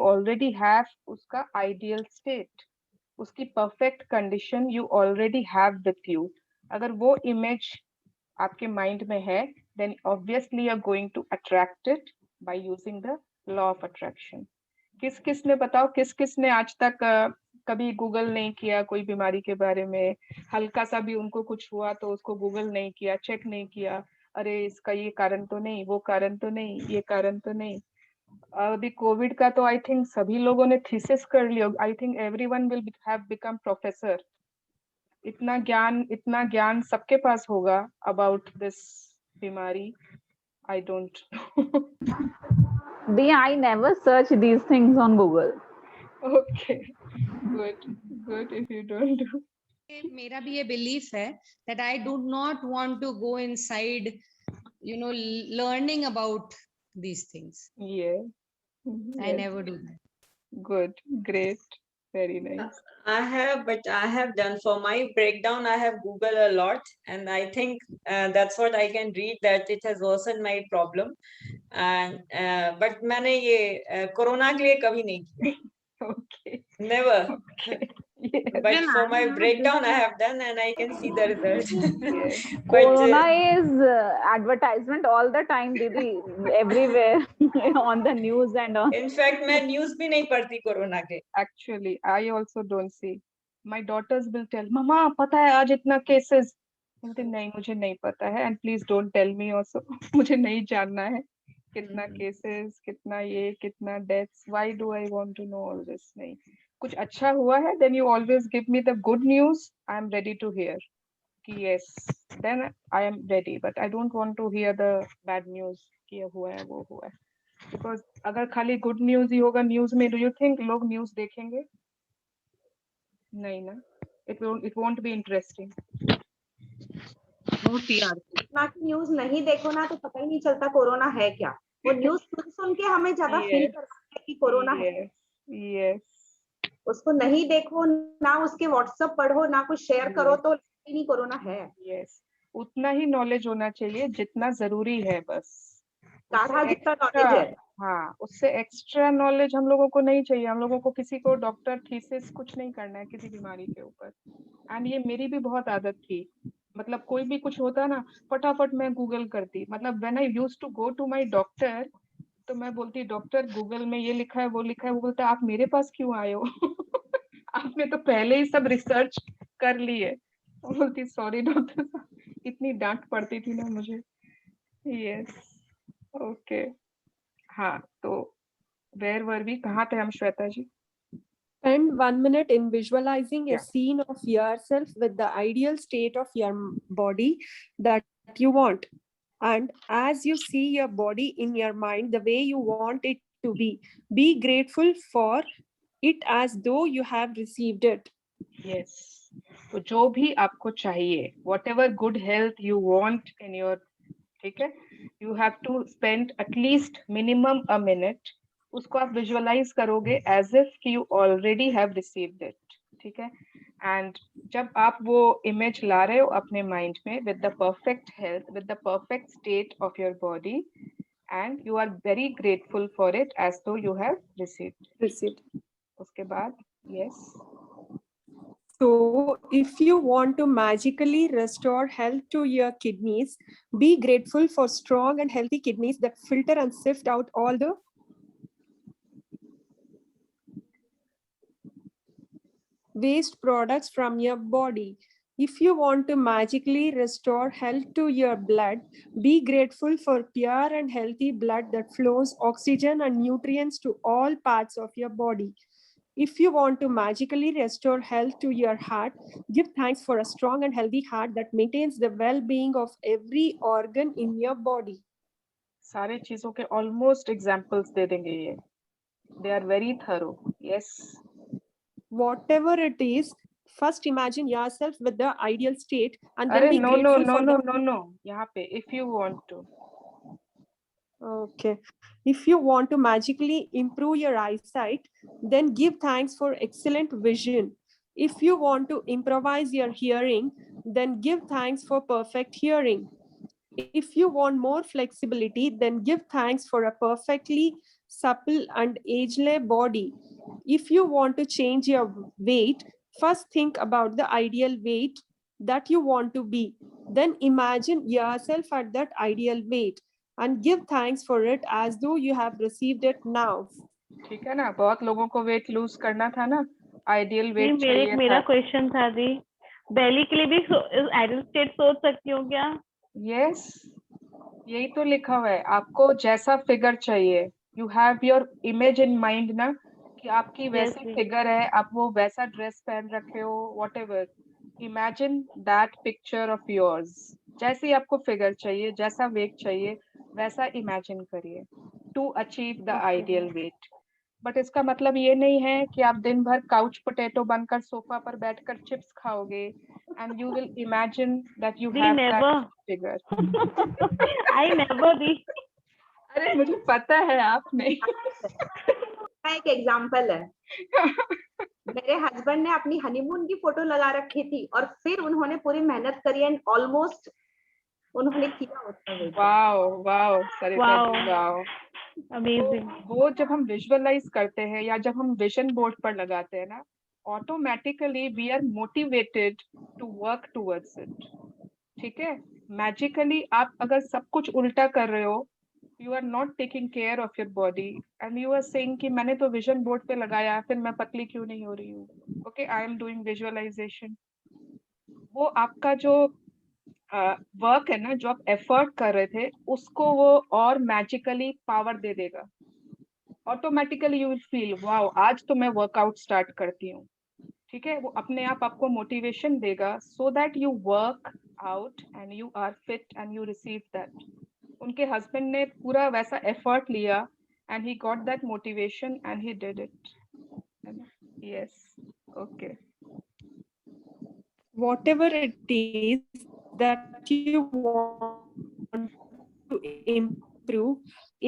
already have उसका ideal state, उसकी perfect condition you already have with you। अगर वो image आपके mind में है, then obviously you're going to attract it by using the law of attraction। किस किस ने बताओ, किस किस ने आज तक कभी गूगल नहीं किया कोई बीमारी के बारे में, हल्का सा भी उनको कुछ हुआ तो उसको गूगल नहीं किया, चेक नहीं किया, अरे इसका ये कारण तो नहीं, वो कारण तो नहीं, ये कारण तो नहीं। अभी कोविड का तो आई थिंक सभी लोगों ने थीसिस कर लिया, I think everyone will have become professor. इतना ज्ञान सबके पास होगा अबाउट दिस बीमारी। I don't Bhaiya, I never search these things on Google. Okay, good if you don't do. मेरा भी ये बिलीफ है that I do not want to go inside, you know, learning about these things. Yeah. I never do that. Good, great, very nice. I have done for my breakdown. I have Googled a lot, and I think that's what I can read, that it has worsened my problem. And but मैंने ये corona के लिए कभी नहीं किया। Okay. Never. Okay. Yes. But Even for I my have breakdown, I this- have done, and I can see the result. Yes. But Corona is advertisement all the time, Didi, everywhere on the news and on. in fact, मैं news भी नहीं पढ़ती corona के। Actually, I also don't see. My daughters will tell, "Mama, पता है आज इतना cases?" बोलते नहीं, मुझे नहीं पता है, and please don't tell me also. मुझे नहीं जानना है कितना cases, कितना ये, कितना deaths. Why do I want to know all this? नहीं, कुछ अच्छा हुआ है, then you always give me the good news. I am ready to hear. कि yes, then I am ready, but I don't want to hear the bad news कि ये हुआ है, वो हुआ है। Because अगर खाली good news ही होगा न्यूज में, do you think लोग न्यूज देखेंगे? नहीं ना, it won't be interesting। No TRP. ना कि न्यूज नहीं देखो ना तो पता ही नहीं चलता कोरोना है क्या। वो न्यूज सुन सुन के हमें ज्यादा फील Yes. करता है कि कोरोना है। Yes, yes, उसको नहीं देखो ना, उसके व्हाट्सएप पढ़ो ना, कुछ शेयर करो तो लगता ही नहीं कोरोना है। yes। उतना ही नॉलेज होना चाहिए जितना जरूरी है, बस। गाढ़ा उससे जितना extra- नॉलेज है। हाँ, उससे एक्स्ट्रा नॉलेज हम लोगों को नहीं चाहिए। हम लोगों को किसी को डॉक्टर थीसिस कुछ नहीं करना है किसी बीमारी के ऊपर। एंड ये मेरी भी बहुत आदत थी, मतलब कोई भी कुछ होता ना, फटाफट मैं गूगल करती। मतलब when I used to go to my doctor, तो मैं बोलती, डॉक्टर गूगल में ये लिखा है, वो लिखा है। वो बोलता, आप मेरे पास क्यों आए हो? आपने तो पहले ही सब रिसर्च कर ली है। बोलती, सॉरी डॉक्टर साहब, इतनी डांट पड़ती थी ना मुझे। Yes, okay. हाँ, तो वेयर वर वी, कहाँ थे हम श्वेता जी? Spend 1 minute in visualizing a Yeah. scene of yourself with the ideal state of your body that you want. And as you see your body in your mind the way you want it to be grateful for it as though you have received it. Yes, तो जो भी आपको चाहिए, whatever good health you want in your, ठीक है, you have to spend at least minimum a minute, उसको आप visualise करोगे एज इफ कि you already have received it, ठीक है। एंड जब आप वो इमेज ला रहे हो अपने माइंड में with the perfect health, with the perfect state of your body, and you are very grateful for it as though you have received. उसके बाद yes, So if you want to magically restore health to your kidneys, be grateful for strong and healthy kidneys that filter and sift out all the waste products from your body. If you want to magically restore health to your blood, be grateful for pure and healthy blood that flows oxygen and nutrients to all parts of your body. If you want to magically restore health to your heart, give thanks for a strong and healthy heart that maintains the well-being of every organ in your body. सारे चीजों के almost examples दे देंगे ये. They are very thorough. Yes. Whatever it is, first imagine yourself with the ideal state and then अरे be no grateful no for no the... no no. यहाँ पे if you want to. Okay. If you want to magically improve your eyesight, then give thanks for excellent vision. If you want to improvise your hearing, then give thanks for perfect hearing. If you want more flexibility, then give thanks for a perfectly supple and ageless body. If you want to change your weight, first think about the ideal weight that you want to be. Then imagine yourself at that ideal weight and give thanks for it as though you have received it now. ठीक है ना, बहुत लोगों को weight lose करना था ना, ideal जी wait चाहिए मेरा था. क्वेश्चन था जी, बेली के लिए भी आइडियल स्टेट सोच सकती हूँ क्या? यस, यही तो लिखा हुआ है. आपको जैसा फिगर चाहिए, you have your image in mind ना, कि आपकी वैसी जी. फिगर है, आप वो वैसा ड्रेस पहन रखे हो, whatever. Imagine that picture of yours. जैसी आपको फिगर चाहिए, जैसा वेट चाहिए, वैसा इमेजिन करिए to achieve the ideal weight. But इसका मतलब ये नहीं है कि आप दिन भर काउच पोटैटो बनकर सोफा पर बैठकर चिप्स खाओगे and you will imagine that you have that figure. I never दी. अरे मुझे पता है आप नहीं. एक एग्जांपल है. मेरे हस्बैंड ने अपनी हनीमून की फोटो लगा रखी थी और फिर उन्होंने पूरी मेहनत करी एंड ऑलमोस्ट उन्होंने किया उसका. Wow wow Sarita ji, wow. Amazing. वो जब हम विजुअलाइज करते हैं या जब हम विजन बोर्ड पर लगाते हैं ना, automatically we are motivated to work towards it. ठीक है, मैजिकली आप अगर सब कुछ उल्टा कर रहे हो, you are not taking care of your body and you are saying कि मैंने तो विजन बोर्ड पे लगाया, फिर मैं पतली क्यों नहीं हो रही हूँ. Okay, I am doing visualisation. वो आपका जो वर्क है ना, जो आप एफर्ट कर रहे थे, उसको वो और मैजिकली पावर दे देगा. Automatically you will feel wow, आज तो मैं वर्कआउट स्टार्ट करती हूँ. ठीक है, वो अपने आप आपको मोटिवेशन देगा so that you work out and you are fit and you receive that. उनके हस्बैंड ने पूरा वैसा एफर्ट लिया and he got that motivation and he did it. Yes, okay. Whatever it is that you want to improve,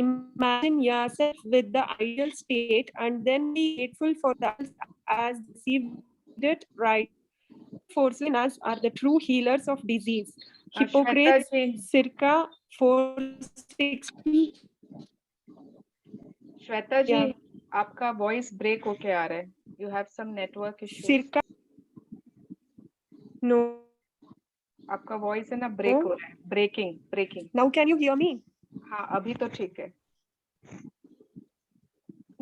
imagine yourself with the ideal state and then be grateful for that as received it right. Forces in us are the true healers of disease. Hippocrates circa 460. Shweta ji, आपका voice break होके आ रहा है. You have some network issues. Circa. No. आपका voice है ना, break हो रहा है. Breaking. Now can you hear me? हाँ, अभी तो ठीक है.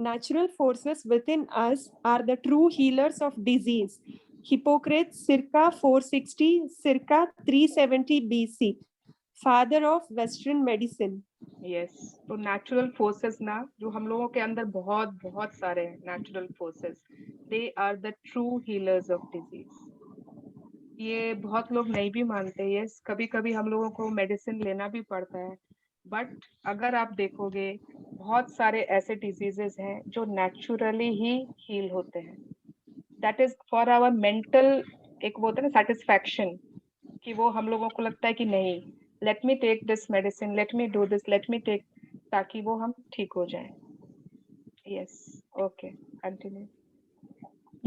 Natural forces within us are the true healers of disease. Hippocrates circa 460, circa 370 BC, father of Western medicine. Yes, तो नेचुरल फोर्सेस ना, जो हम लोगों के अंदर बहुत बहुत सारे हैं natural forces, they are the true healers of disease. ये बहुत लोग नहीं भी मानते. यस, कभी कभी हम लोगों को मेडिसिन लेना भी पड़ता है, बट अगर आप देखोगे बहुत सारे ऐसे डिजीजेस हैं जो नेचुरली ही हील होते हैं. That is for our mental, एक वो होता है ना सेटिस्फैक्शन, कि वो हम लोगों को लगता है कि नहीं, let me take this medicine, let me do this, let me take, ताकि वो हम ठीक हो जाएं. Yes, okay, continue.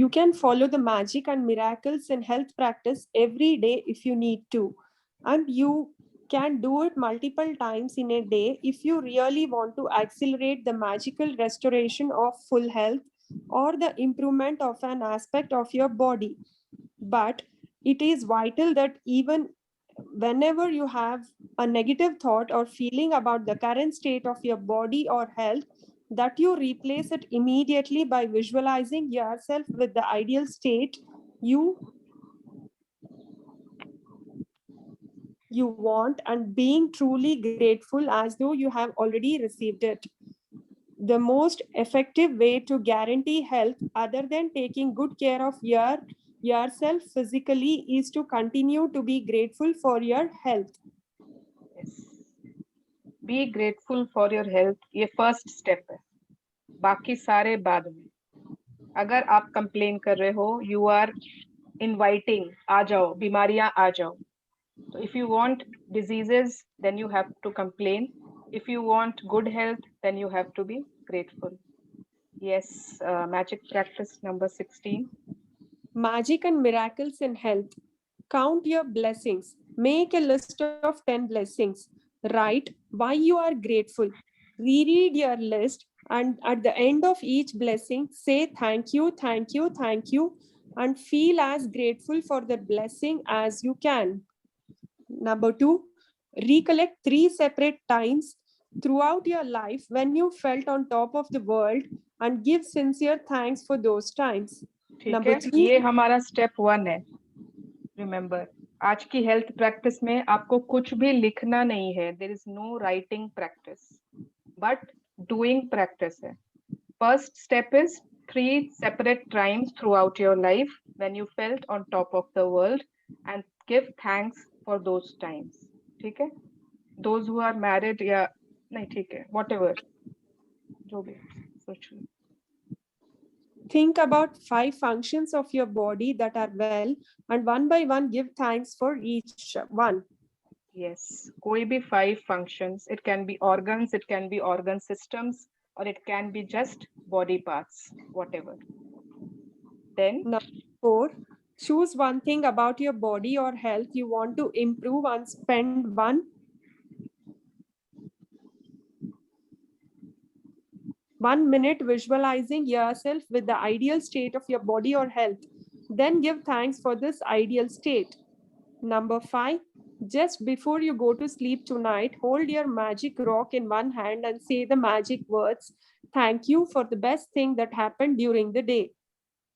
You can follow the magic and miracles in health practice every day if you need to. And you can do it multiple times in a day if you really want to accelerate the magical restoration of full health or the improvement of an aspect of your body. But it is vital that even whenever you have a negative thought or feeling about the current state of your body or health, that you replace it immediately by visualizing yourself with the ideal state you want and being truly grateful as though you have already received it. The most effective way to guarantee health, other than taking good care of yourself physically, is to continue to be grateful for your health. Yes. Be grateful for your health. ये first step है. बाकी सारे बाद में. अगर आप complain कर रहे हो, you are inviting, आ जाओ, बीमारियां आ जाओ. So if you want diseases, then you have to complain. If you want good health, then you have to be grateful. Yes, magic practice number 16. Magic and miracles in health. Count your blessings. Make a list of 10 blessings. Write why you are grateful. Reread your list, and at the end of each blessing, say thank you, thank you, thank you, and feel as grateful for the blessing as you can. Number 2, recollect 3 separate times throughout your life when you felt on top of the world and give sincere thanks for those times. ठीक Number है, 3, ये हमारा step 1 है. Remember, आज की health practice में आपको कुछ भी लिखना नहीं है. There is no writing practice, but doing practice है. First step is 3 separate times throughout your life when you felt on top of the world and give thanks for those times. ठीक है? Those who are married या नहीं ठीक है, whatever, जो भी सोच लो. think about 5 functions of your body that are well, and one by one give thanks for each one. Yes, कोई भी 5 functions. It can be organs, it can be organ systems, or it can be just body parts, whatever. Then Number 4, choose one thing about your body or health you want to improve and spend 1 minute visualizing yourself with the ideal state of your body or health. Then give thanks for this ideal state. Number 5, just before you go to sleep tonight, hold your magic rock in one hand and say the magic words, thank you for the best thing that happened during the day.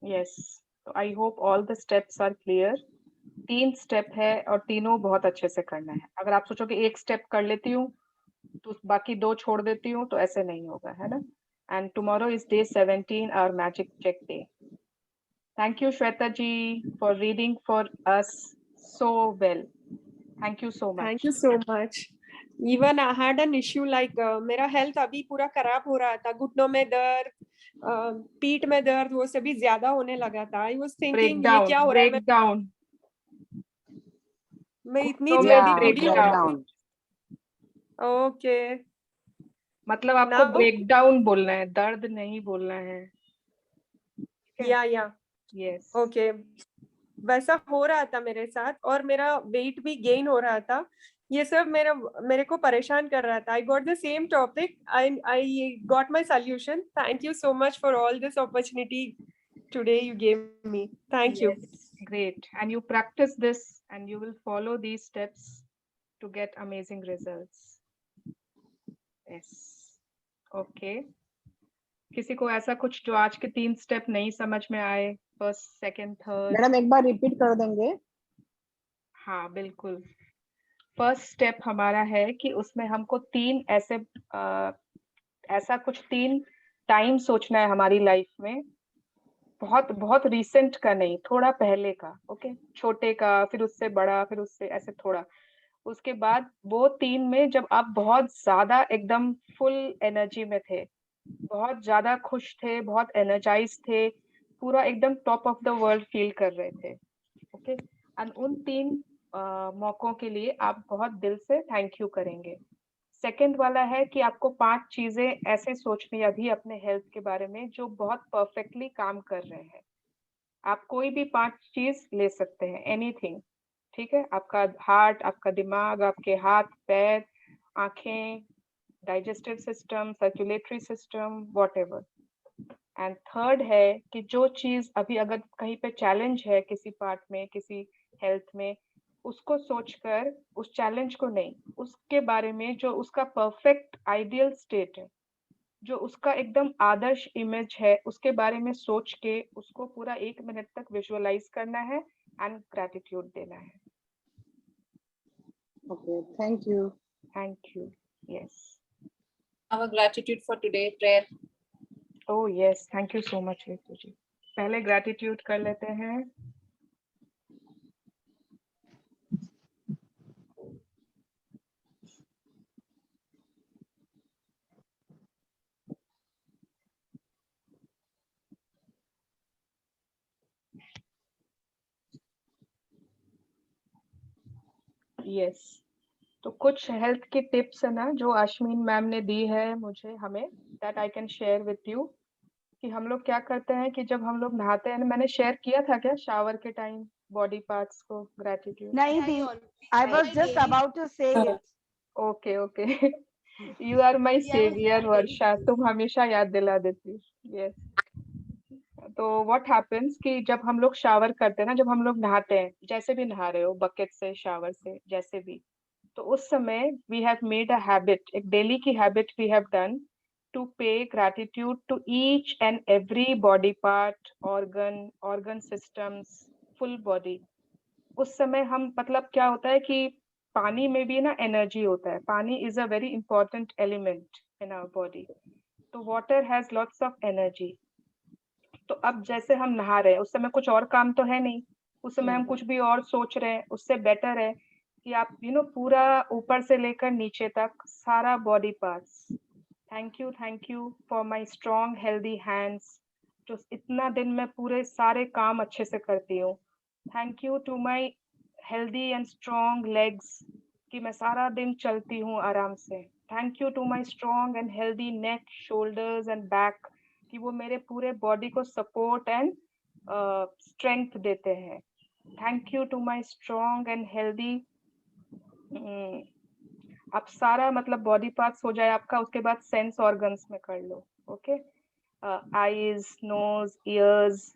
yes, so I hope all the steps are clear. 3 step है और तीनों बहुत अच्छे से करना है. अगर आप सोचो कि एक step कर लेती हूँ तो बाकी 2 छोड़ देती हूँ तो ऐसे नहीं होगा, है ना? And tomorrow is day 17, our magic check day. Thank you, Shweta ji, for reading for us so well. Thank you so much. Thank you so much. Even I had an issue like मेरा health अभी पूरा खराब हो रहा था, घुटनों में दर्द, पीठ में दर्द, वो सभी ज्यादा होने लगा था. I was thinking ये क्या हो रहा है? Breakdown. मैं इतनी घुटनों में जल्दी break बूढ़ी हो down. Okay. मतलब आपको breakdown बोलना है, दर्द नहीं बोलना है. Yeah. Yes. Okay. वैसा हो रहा था मेरे साथ और मेरा weight भी gain हो रहा था. ये सब मेरे को परेशान कर रहा था. I got the same topic. I got my solution. Thank you so much for all this opportunity today you gave me. Thank you. Great. And you practice this and you will follow these steps to get amazing results. Yes. Okay. किसी को ऐसा कुछ जो आज के 3 step नहीं समझ में आए, फर्स्ट, सेकंड, थर्ड? मैडम एक बार रिपीट कर देंगे? हाँ बिल्कुल. फर्स्ट स्टेप हमारा है कि उसमें हमको 3 ऐसा कुछ 3 टाइम सोचना है हमारी लाइफ में. बहुत रिसेंट का नहीं, थोड़ा पहले का. ओके, छोटे का, फिर उससे बड़ा, फिर उससे ऐसे थोड़ा. उसके बाद वो 3 में जब आप बहुत ज्यादा एकदम फुल एनर्जी में थे, बहुत ज्यादा खुश थे, बहुत एनर्जाइज थे, पूरा एकदम top of the world feel कर रहे थे. ओके, एंड उन 3 मौकों के लिए आप बहुत दिल से थैंक यू करेंगे. सेकंड वाला है कि आपको 5 चीजें ऐसे सोचनी है अभी अपने हेल्थ के बारे में जो बहुत परफेक्टली काम कर रहे हैं. आप कोई भी 5 चीज ले सकते हैं, एनीथिंग. ठीक है, आपका हार्ट, आपका दिमाग, आपके हाथ पैर, आंखें, digestive system, circulatory system, whatever. And third है कि जो चीज अभी अगर कहीं पे चैलेंज है किसी पार्ट में, किसी हेल्थ में, उसको सोचकर, उस चैलेंज को नहीं, उसके बारे में जो उसका परफेक्ट आइडियल स्टेट है, जो उसका एकदम आदर्श इमेज है, उसके बारे में सोच के उसको पूरा 1 मिनट तक विजुअलाइज करना है एंड ग्रैटिट्यूड देना है. Okay, thank you. Thank you. Yes. Our gratitude for today, prayer. Oh yes, thank you so much Ritu जी। पहले ग्रेटिट्यूड कर लेते हैं। यस, तो कुछ हेल्थ की टिप्स है ना जो अश्विन मैम ने दी है मुझे हमें, that I can share with you. कि हम लोग क्या करते हैं कि जब हम लोग नहाते हैं, मैंने शेयर किया था क्या शावर के टाइम बॉडी पार्ट्स को ग्रेटिट्यूड? नहीं दी, I was just about to say it. Okay okay, you are my saviour Varsha, तुम हमेशा याद दिला देती। यस, तो व्हाट हैपेंस कि जब हम लोग शावर करते हैं ना, जब हम लोग नहाते हैं, जैसे भी नहा रहे हो, बकेट से, शावर से, जैसे भी, तो उस समय we have made a habit, एक डेली की habit we have done to pay gratitude to each and every body part, organ systems, full body. उस समय हम मतलब क्या होता है कि पानी में भी ना एनर्जी होता है, pani is a very important element in our body, तो water has lots of energy. तो अब जैसे हम नहा रहे हैं, उस समय कुछ और काम तो है नहीं, उस समय हम कुछ भी और सोच रहे हैं, उससे बेटर है कि आप पूरा ऊपर से लेकर नीचे तक सारा body parts, thank you for my strong healthy hands, जो इतना दिन में पूरे सारे काम अच्छे से करती हूँ। Thank you to my healthy and strong legs, कि मैं सारा दिन चलती हूँ आराम से। Thank you to my strong and healthy neck, shoulders and back, कि वो मेरे पूरे बॉडी को सपोर्ट एंड स्ट्रेंथ देते हैं। Thank you to my strong and healthy, आप सारा मतलब बॉडी पार्ट्स हो जाए आपका, उसके बाद सेंस ऑर्गन्स में कर लो। Okay, eyes, nose, ears,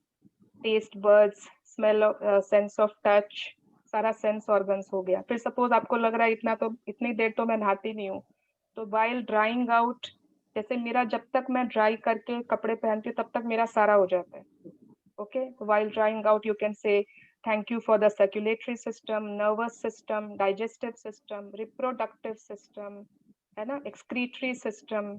taste birds, smell, sense of touch, सारा सेंस ऑर्गन्स हो गया। फिर सपोज आपको लग रहा है इतनी देर तो मैं नहाती नहीं हूँ, तो वाइल ड्राइंग आउट, जैसे मेरा जब तक मैं ड्राई करके कपड़े पहनती हूँ तब तक मेरा सारा हो जाता है। Okay, while drawing out you can say thank you for the circulatory system, nervous system, digestive system, reproductive system, है ना, एक्सक्रीटरी सिस्टम,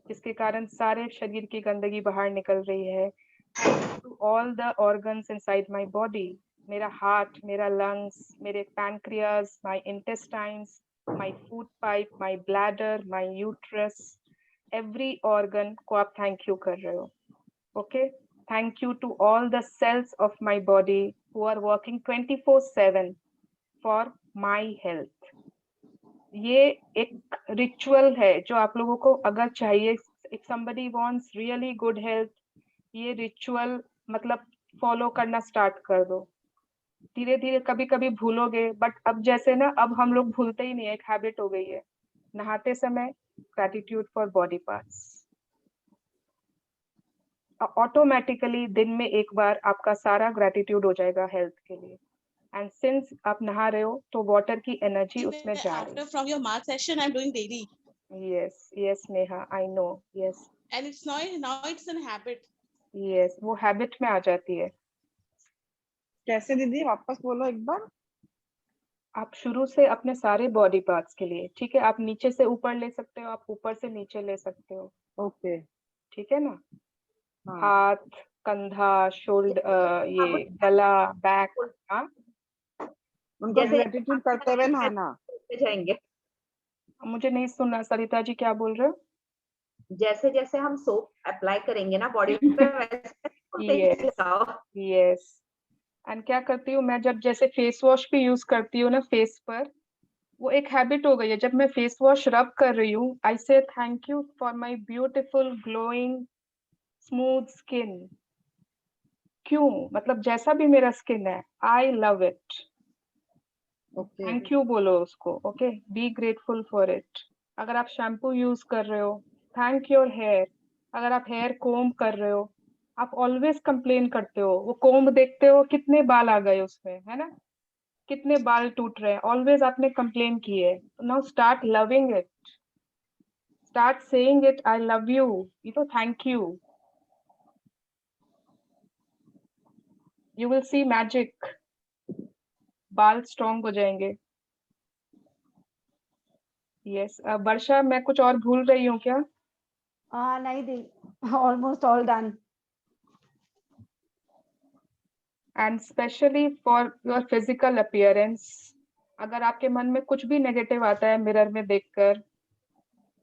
जिसके कारण सारे शरीर की गंदगी बाहर निकल रही है। Thank you to all the organs inside my body, मेरा हार्ट, मेरा लंग्स, मेरे pancreas, my intestines, my food pipe, my bladder, my uterus, every organ को आप थैंक यू कर रहे हो। Okay, thank you to all the cells of my body who are working 24/7 for my health. ये एक ritual है जो आप लोगों को अगर चाहिए, if somebody wants really good health, ये रिचुअल मतलब फॉलो करना स्टार्ट कर दो। धीरे धीरे कभी कभी भूलोगे, बट अब जैसे ना, अब हम लोग भूलते ही नहीं है, एक हैबिट हो गई है। नहाते समय gratitude for body parts, automatically दिन में एक बार आपका सारा ग्रैटिट्यूड हो जाएगा हेल्थ के लिए। एंड सिंस आप नहा रहे हो तो वाटर की एनर्जी उसमें जा रही है। After from your math session, I'm doing daily, yes Neha, I know, yes and now it's an habit. Yes, वो हैबिट में आ जाती है। कैसे दीदी, वापस बोलो एक बार। आप शुरू से अपने सारे बॉडी पार्ट्स के लिए, ठीक है, आप नीचे से ऊपर ले सकते हो, आप ऊपर से नीचे ले सकते हो। ओके, ठीक है ना, हाँ। हाथ, कंधा, शोल्डर, ये गला, बैक, हाँ, उनको ग्रेटिट्यूड करते हुए नहाना। जाएंगे, मुझे नहीं सुना सरिता जी, क्या बोल रहे हो? जैसे जैसे हम सोप अप्लाई करेंगे ना बॉडी पे, वैसे यस। एंड क्या करती हूँ मैं, जब जैसे फेस वॉश भी यूज करती हूँ ना फेस पर, वो एक हैबिट हो गई है। जब मैं फेस वॉश रब कर रही हूँ, आई से thank you for my beautiful glowing smooth skin. क्यों? मतलब जैसा भी मेरा स्किन है, I love it. Thank you बोलो उसको। Okay, be grateful for it. अगर आप शैम्पू यूज कर रहे हो, थैंक योर हेयर। अगर आप हेयर कोम्ब कर रहे हो, आप ऑलवेज कंप्लेन करते हो, वो कोम्ब देखते हो कितने बाल आ गए उसमें, है ना, कितने बाल टूट रहे हैं, ऑलवेज आपने कंप्लेन की है। Now start loving it, start saying it, I love you, thank you, you will see magic, बाल स्ट्रॉन्ग हो जाएंगे। यस, वर्षा, मैं कुछ और भूल रही हूँ क्या? नहीं दी, almost all done. And especially for your physical appearance, अगर आपके मन में कुछ भी नेगेटिव आता है मिरर में देखकर,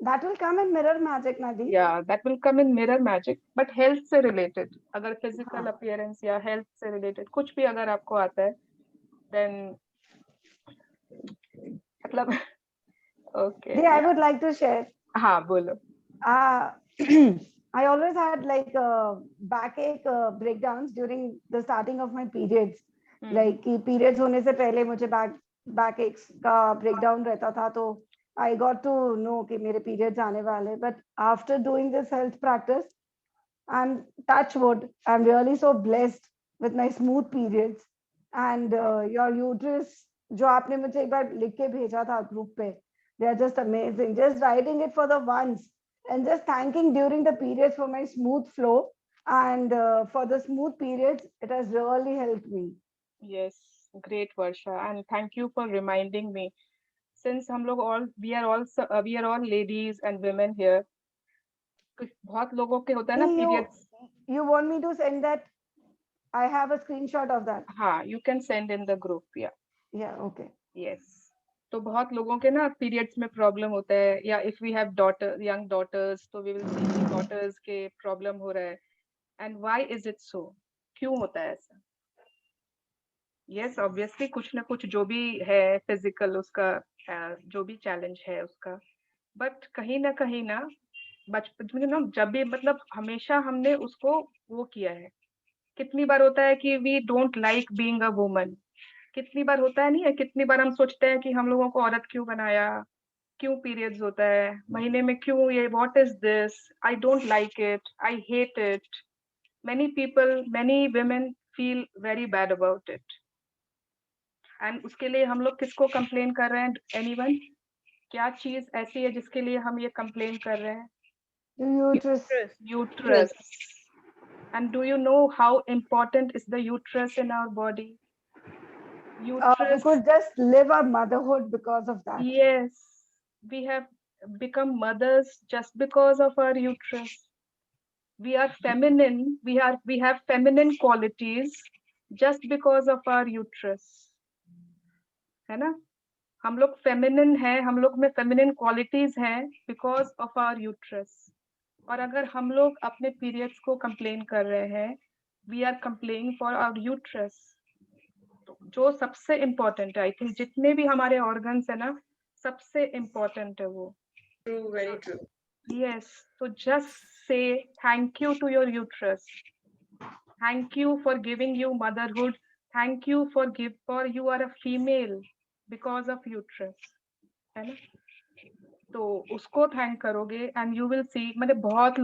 That will come in mirror magic, Nadi. yeah, that will come in mirror magic, but health से related, अगर physical हाँ. appearance या health से related कुछ भी अगर आपको आता है, then मतलब okay. Yeah, I would like to share. हाँ बोलो. I always had like backache breakdowns during the starting of my periods. Like कि periods होने से पहले मुझे backaches का breakdown रहता था, तो I got to know कि मेरे periods आने वाले. But after doing this health practice, and touch wood, I'm really so blessed with my smooth periods. And your uterus जो आपने मुझे एक बार लिख के भेजा था ग्रुप पे, they are just amazing. Just writing it for the once and just thanking during the periods for my smooth flow, and for the smooth periods, it has really helped me. Yes, great Varsha, and thank you for reminding me. Since हम लोग all we are all ladies and women here. बहुत लोगों के होता है ना periods. You want me to send that? I have a screenshot of that. हाँ, you can send in the group. Yeah. Yeah. Okay. Yes. तो बहुत लोगों के ना periods में problem होता है, या if we have young daughters, तो we will see कि daughters के problem हो रहा है. And why is it so? क्यों होता है ऐसा? Yes, obviously कुछ ना कुछ जो भी है physical उसका जो भी challenge है उसका, but कहीं ना बचपन में ना जब भी मतलब हमेशा हमने उसको वो किया है. कितनी बार होता है कि we don't like being a woman. कितनी बार होता है नहीं है, कितनी बार हम सोचते हैं कि हम लोगों को औरत क्यों बनाया, क्यों periods होता है, महीने में क्यों ये, what is this, I don't like it, I hate it. Many people, many women feel very bad about it. And उसके लिए हम लोग किसको complain कर रहे हैं? Anyone? क्या चीज ऐसी है जिसके लिए हम ये complain कर रहे हैं? Uterus. And do you know how important is the uterus in our body? We could just live our motherhood because of that. Yes, we have become mothers just because of our uterus. We are feminine. We have feminine qualities just because of our uterus. है ना? हम लोग feminine हैं, हम लोग में feminine qualities हैं because of our uterus. और अगर हम लोग अपने periods को complain कर रहे हैं, we are complaining for our uterus. जो सबसे important है, I think जितने भी हमारे organs है ना, सबसे important है वो. True, very true. Yes, so just say thank you to your uterus. Thank you for giving you motherhood. Thank you for you are a female because of uterus. है ना? तो उसको thank करोगे and you will see. मतलब बहुत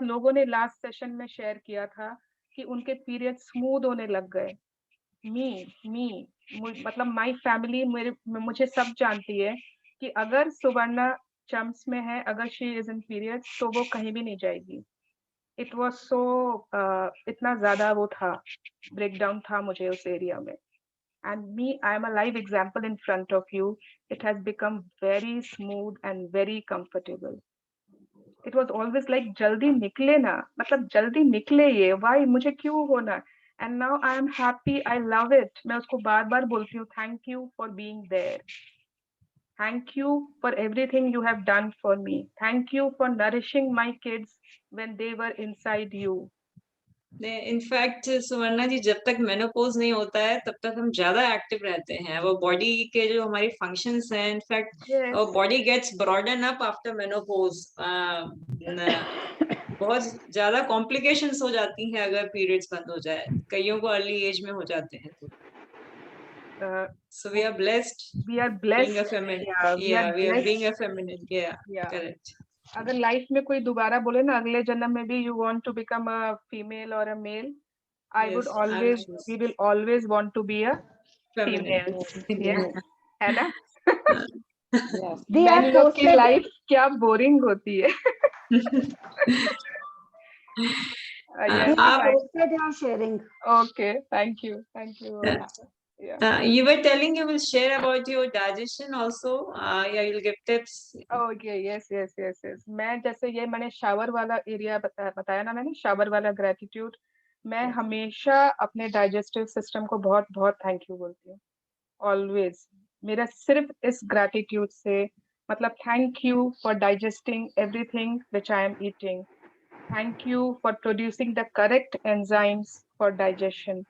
लोगों ने last session में share किया था कि उनके periods smooth होने लग गए. Me, मतलब my family मुझे सब जानती है कि अगर सुवर्णा चम्स में है, अगर she is in periods, तो वो कहीं भी नहीं जाएगी. It was so इतना ज़्यादा वो था, breakdown था मुझे उस area में. And me, I am a live example in front of you. It has become very smooth and very comfortable. It was always like जल्दी निकले ना, मतलब जल्दी निकले ये, why मुझे क्यों होना? And now I am happy, I love it. मैं उसको बार-बार बोलती हूँ, thank you for being there. Thank you for everything you have done for me. Thank you for nourishing my kids when they were inside you. In fact Suvarna ji, जब तक menopause नहीं होता है तब तक हम ज्यादा एक्टिव रहते हैं. वो बॉडी के जो हमारी फंक्शंस हैं, in fact body gets broaden up after menopause. बहुत ज्यादा कॉम्प्लिकेशंस हो जाती हैं अगर पीरियड्स बंद हो जाए. कईयों को अर्ली एज में हो जाते हैं. तो so we are blessed being a feminine. We are being a feminine. Correct. अगर लाइफ में कोई दोबारा बोले ना अगले जन्म में भी you want to become a female or a male, we will always want to be a female. Yeah, है ना? मैन लोग की लाइफ क्या बोरिंग होती है. Posted your sharing. Okay, thank you. Yeah. You were telling you will share about your digestion also. Yeah, you'll give tips. Okay, yes, yes, yes, yes. मैं जैसे ये मैंने शावर वाला एरिया बताया ना, मैंने शावर वाला ग्रेटिट्यूड, मैं हमेशा अपने डाइजेस्टिव सिस्टम को बहुत बहुत थैंक यू बोलती हूँ, ऑलवेज। मेरा सिर्फ इस ग्रेटिट्यूड से मतलब thank you for digesting everything which I am eating, thank you for producing the correct enzymes for digestion,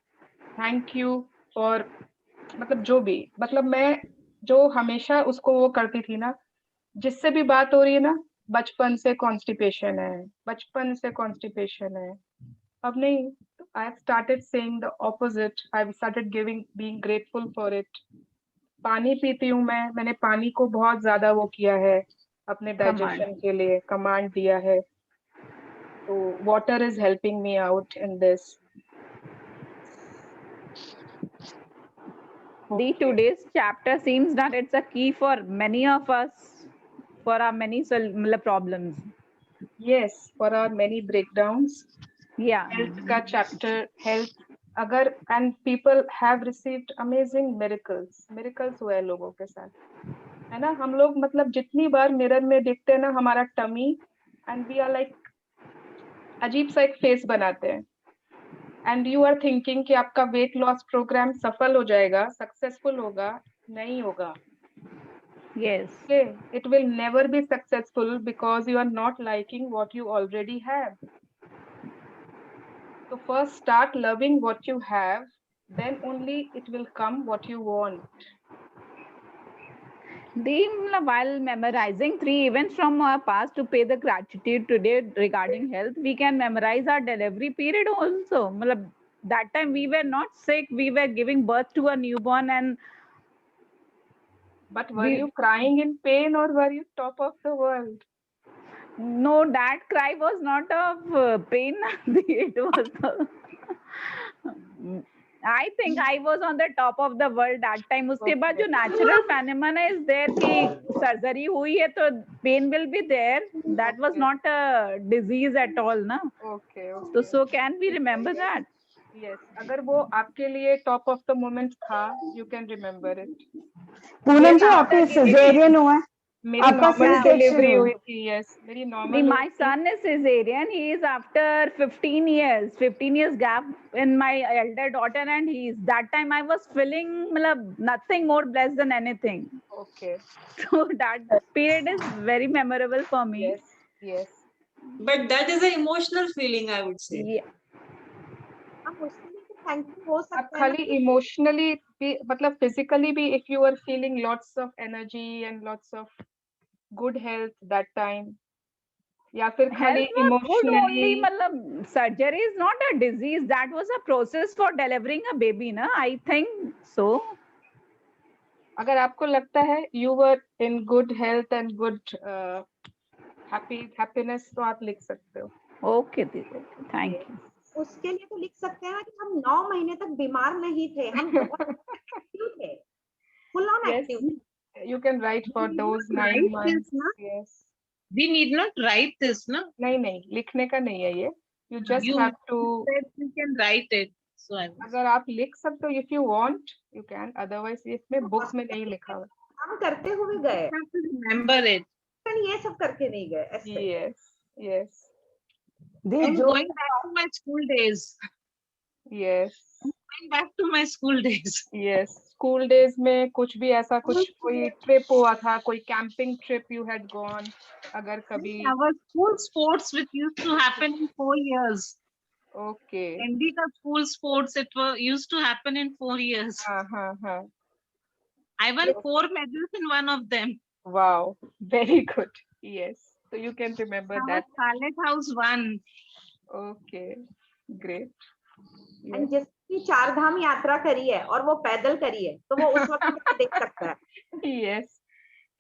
thank you for मतलब जो भी, मतलब मैं जो हमेशा उसको वो करती थी ना, जिससे भी बात हो रही है ना, बचपन से कॉन्स्टिपेशन है, बचपन से कॉन्स्टिपेशन है, अब नहीं, I have started saying the opposite, I have started giving being grateful for it. पानी पीती हूँ मैंने पानी को बहुत ज्यादा वो किया है अपने डाइजेशन के लिए, कमांड दिया है, तो water is helping me out in this. The today's chapter seems that it's a key for many of us for our many problems. Yes, for our many breakdowns. Yeah. Health का chapter, health अगर, and people have received amazing miracles हुए लोगों के साथ, है ना। हम लोग मतलब जितनी बार मिरर में देखते हैं ना हमारा tummy, and we are like अजीब सा एक फेस बनाते हैं, and you are thinking कि आपका वेट लॉस प्रोग्राम सफल हो जाएगा, सक्सेसफुल होगा, नहीं होगा। Yes. Okay, it will never be successful because you are not liking what you already have. So first start loving what you have, then only it will come what you want. While memorizing 3 events from our past to pay the gratitude today regarding health, we can memorize our delivery period also. That time we were not sick, we were giving birth to a newborn, and but were you crying in pain or were you top of the world? No, that cry was not of pain. It was I think I was on the top of the world that time. उसके बाद जो natural phenomenon is there कि surgery हुई है तो pain will be there. That was not a disease at all, ना? Okay. So can we remember that? Yes. अगर वो आपके लिए top of the moment था, you can remember it. Poonam जी आपके cesarean हुआ है? मेरी normal delivery हुई थी, yes. मेरी normal My son is cesarean. He is after 15 years gap in my elder daughter, and that time I was feeling nothing more blessed than anything. Okay. So that period is very memorable for me. Yes. But that is an emotional feeling, I would say. Yeah. आप खाली emotionally भी मतलब physically भी, if you are feeling lots of energy and lots of good health that time, या फिर खाली emotionally, surgery is not a disease. That was a process for delivering a baby, na? I think so. अगर आपको लगता है you were in good health and good happiness, तो आप लिख सकते हो। Okay, thank you. उसके लिए तो लिख सकते हैं कि हम 9 महीने तक बीमार नहीं थे, हम एक्टिव थे, फुल ऑन एक्टिव थे। You can write for those 9 months. Yes. We need not write this, na? नहीं, लिखने का नहीं है ये। You just have to. You can write it. So अगर आप लिख सकते हो, if you want, you can. Otherwise, इसमें बुक में नहीं लिखा हुआ। हम करते हुए गए। Remember it. ये सब करके नहीं गए। Yes. I'm going back to my school days. Yes. I'm going back to my school days. Yes. School days में कुछ भी ऐसा कुछ कोई trip हुआ था, कोई camping trip you had gone, अगर कभी। Our school sports which used to happen in 4 years. Okay. MD का school sports used to happen in 4 years. I won 4 medals in one of them. Wow, very good. Yes. So you can remember that. Scarlet House won. Okay, great. And जिसकी 4 धाम यात्रा करी है और वो पैदल करी है, तो वो उस वक्त देख सकता है। Yes.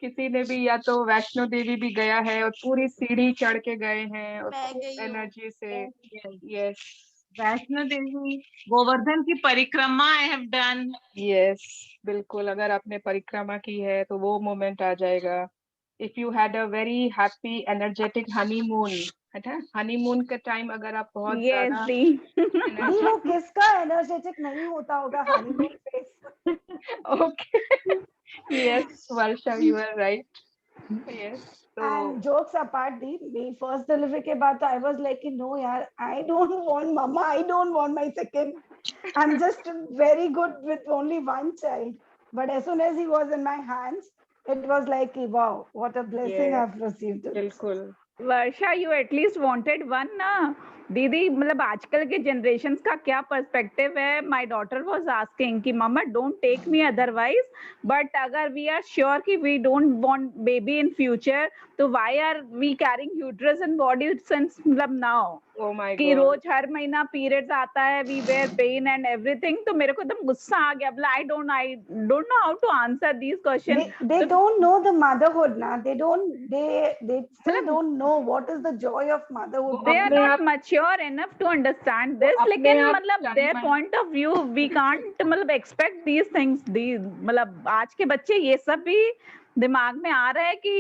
किसी ने भी या तो वैष्णो देवी भी गया है और पूरी सीढ़ी चढ़ के गए हैं और एनर्जी से। Yes. वैष्णो देवी, गोवर्धन की परिक्रमा I have done. Yes, बिल्कुल। अगर आपने परिक्रमा की है तो वो मोमेंट आ जाएगा। if you had a very happy energetic honeymoon, है ना, honeymoon के time अगर आप बहुत Yes, ज़्यादा दी दी वो किसका एनर्जेटिक नहीं होता होगा honeymoon face? okay, yes, Varsha, you are right. Yes, so And jokes apart, the first delivery के बाद I was like, no यार, I don't want mama, I don't want my second. I'm just very good with only one child. But as soon as he was in my hands, it was like, wow, what a blessing yes, I've received. It. बिल्कुल. वर्षा you at least wanted one ना दीदी मतलब आजकल के generations का क्या perspective है my daughter was asking कि mama don't take me otherwise but अगर वी आर श्योर कि we don't want baby in future तो why are we carrying uterus in body since मतलब नाउ Oh my कि God. रोज हर महीना periods आता है we wear pain and everything तो मेरे को एकदम गुस्सा आ गया बोला I don't know how to answer these question They don't know the motherhood now. They still don't know what is the joy of motherhood. they are अपने not आप mature enough to understand this अपने लेकिन आप मतलब जाने their माने point of view we can't मतलब expect these things मतलब आज के बच्चे ये सब भी दिमाग में आ रहा है कि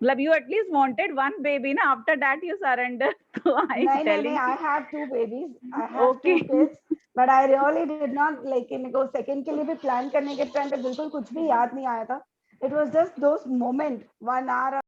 मतलब you at least wanted one baby ना after that you surrender so I am telling नहीं, I have 2 babies. I have 2 kids. But I really did not like मेरे को second के लिए भी plan करने के time पे बिल्कुल कुछ भी याद नहीं आया था. It was just those moments, 1 hour